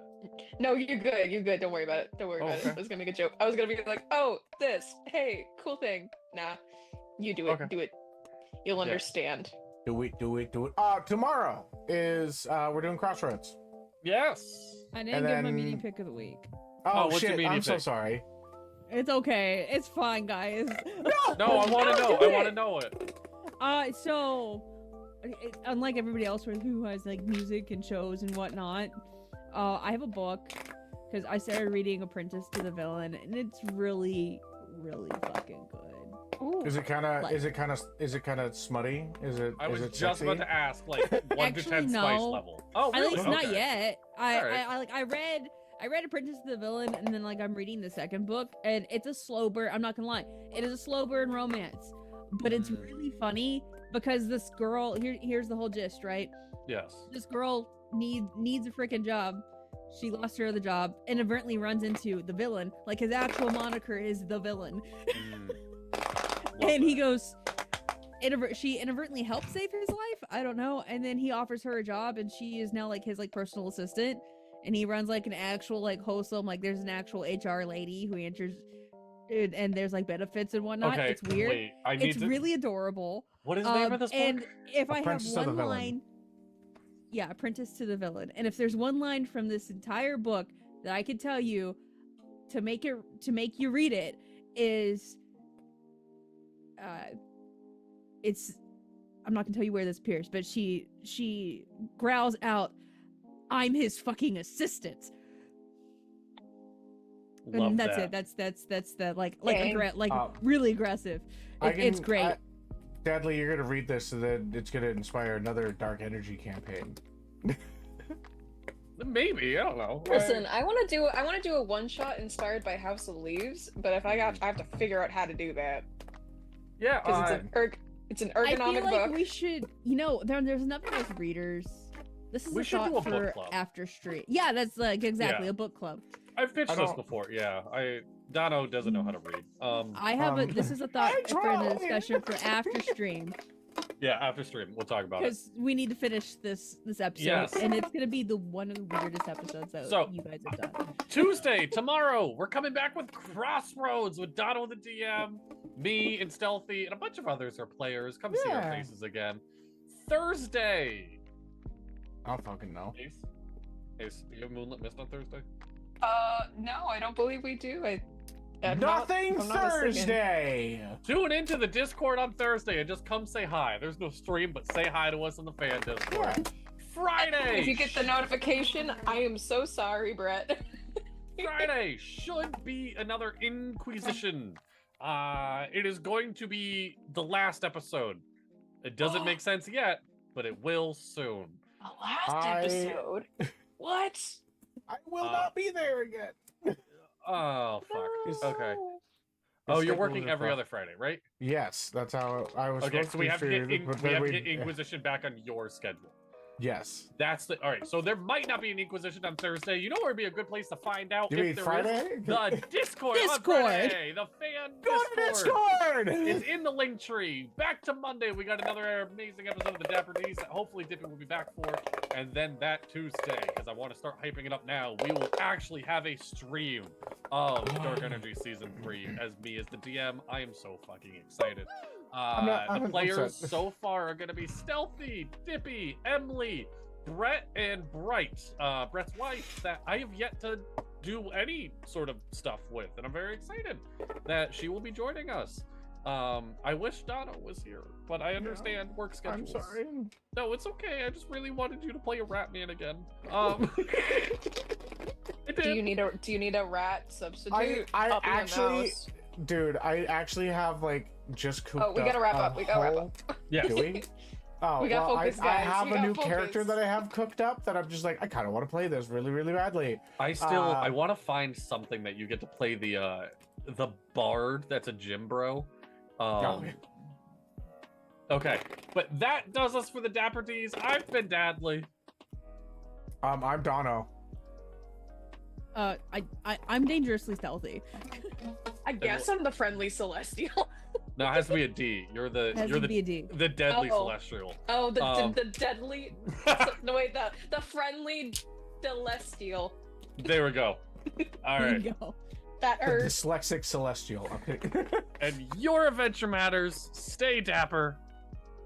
No, you're good. You're good. Don't worry about it. Don't worry Oh, about okay. it. I was gonna make a joke. I was gonna be like, oh, this. Hey, cool thing. Nah. You do it. Okay. Do it. You'll Yeah. understand. Do it. Tomorrow is we're doing Crossroads. Yes. I didn't And give my then- media pick of the week. Oh, what's your shit! media I'm so pick? sorry. It's okay. It's fine, guys. No, I want to know. do I want to it. know it. So, unlike everybody else who has like music and shows and whatnot, I have a book because I started reading Apprentice to the Villain, and it's really, really fucking good. Ooh. Is it kind of smutty? I was is it just sexy? about to ask, like, 1 to 10 Actually, spice no. level. Oh, At really? least Okay. not yet. Alright. I read Apprentice to the Villain, and then like I'm reading the second book, and it's a slow burn. I'm not gonna lie, it is a slow burn romance, but it's really funny because this girl here's the whole gist, right? Yes. This girl needs a freaking job. She lost her other job, and inadvertently runs into the villain. Like his actual moniker is the Villain, and he goes. She inadvertently helped save his life. I don't know. And then he offers her a job, and she is now like his like personal assistant. And he runs like an actual like wholesome, like there's an actual HR lady who answers, and there's like benefits and whatnot. Okay, It's weird. wait, It's really adorable. What is the name of this book? And if I have Apprentice to the one Villain. line, yeah, Apprentice to the Villain. And if there's one line from this entire book that I could tell you to make you read it is, it's, I'm not gonna tell you where this appears, but she growls out, "I'm his fucking assistant." Love And that's that. it. That's the like Dang. really aggressive. It's great. Deadly, you're gonna read this, and then it's gonna inspire another dark energy campaign. Maybe, I don't know. Listen, I want to do a one shot inspired by House of Leaves, but if I have to figure out how to do that Yeah, because it's an I ergonomic feel like book. we should, there's enough of us readers. This is We a should do thought a book for club. after stream. Yeah, that's like exactly Yeah. a book club. I've pitched I this don't- before. Yeah, Dono doesn't know how to read. I have this is a thought I for the tried. discussion for after stream Yeah, after stream we'll talk about it. because we need to finish this episode, Yes. and it's gonna be one of the weirdest episodes that So- you guys have done. Tuesday, tomorrow, we're coming back with Crossroads with Dono the DM, me and Stealthy, and a bunch of others are players. Come see our Yeah. faces again. Thursday. I don't fucking know. Ace, do you have Moonlit Mist on Thursday? No, I don't believe we do. I'm Nothing not mistaken. Thursday. Tune into the Discord on Thursday and just come say hi. There's no stream, but say hi to us in the fan Discord. Yeah. Friday. If you get the notification, I am so sorry, Brett. Friday should be another Inquisition. It is going to be the last episode. It doesn't make sense yet, but it will soon. The last episode. What? I will not be there again. Oh fuck. It's- Okay. The Oh, you're schedules working are every fucked. other Friday, right? Yes, that's how I was. Okay, supposed so we to have to figure get it, but we then have to get Inquisition back on your schedule. Yes. That's the all right. So there might not be an Inquisition on Thursday. You know where would be a good place to find out You if mean there Friday? is? The Discord. On Discord. Friday, the fan Go to Discord. Discord. It's in the link tree. Back to Monday. We got another amazing episode of the Dapper D that hopefully Dippy will be back for. And then that Tuesday, because I want to start hyping it up now, we will actually have a stream of Dark Energy Season 3 as me as the DM. I am so fucking excited. I'm The players upset. so far are going to be Stealthy, Dippy, Emily, Brett, and Bright, Brett's wife, that I have yet to do any sort of stuff with, and I'm very excited that she will be joining us. I wish Dono was here, but I understand work I'm schedules. sorry. No, it's okay. I just really wanted you to play a Ratman again. I Do did. you need a rat substitute? I up in the actually, mouse? dude, I actually have like just cooked Oh, we gotta up wrap a up, we gotta wrap whole- Yes. Do we? Oh, We got well, focus, I guys. have We a got new focus. character that I have cooked up that I'm just like, I kind of want to play this really, really badly. I want to find something that you get to play the bard that's a gym bro. Okay, but that does us for the Dapper D's. I've been Dadley. I'm Dono. I'm dangerously stealthy. I guess I'm the friendly celestial. No, it has to be a D. You're the Has you're to the be a D. the deadly Oh. celestial. Oh, Um, the deadly. No wait, the friendly celestial. There we go. All There right. you go. That The hurts. dyslexic celestial. Okay. And your adventure matters. Stay dapper.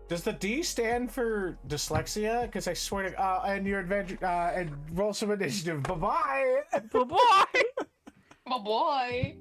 Does the D stand for dyslexia? Because I swear to and your adventure and roll some initiative. Bye bye. Bye bye. My boy.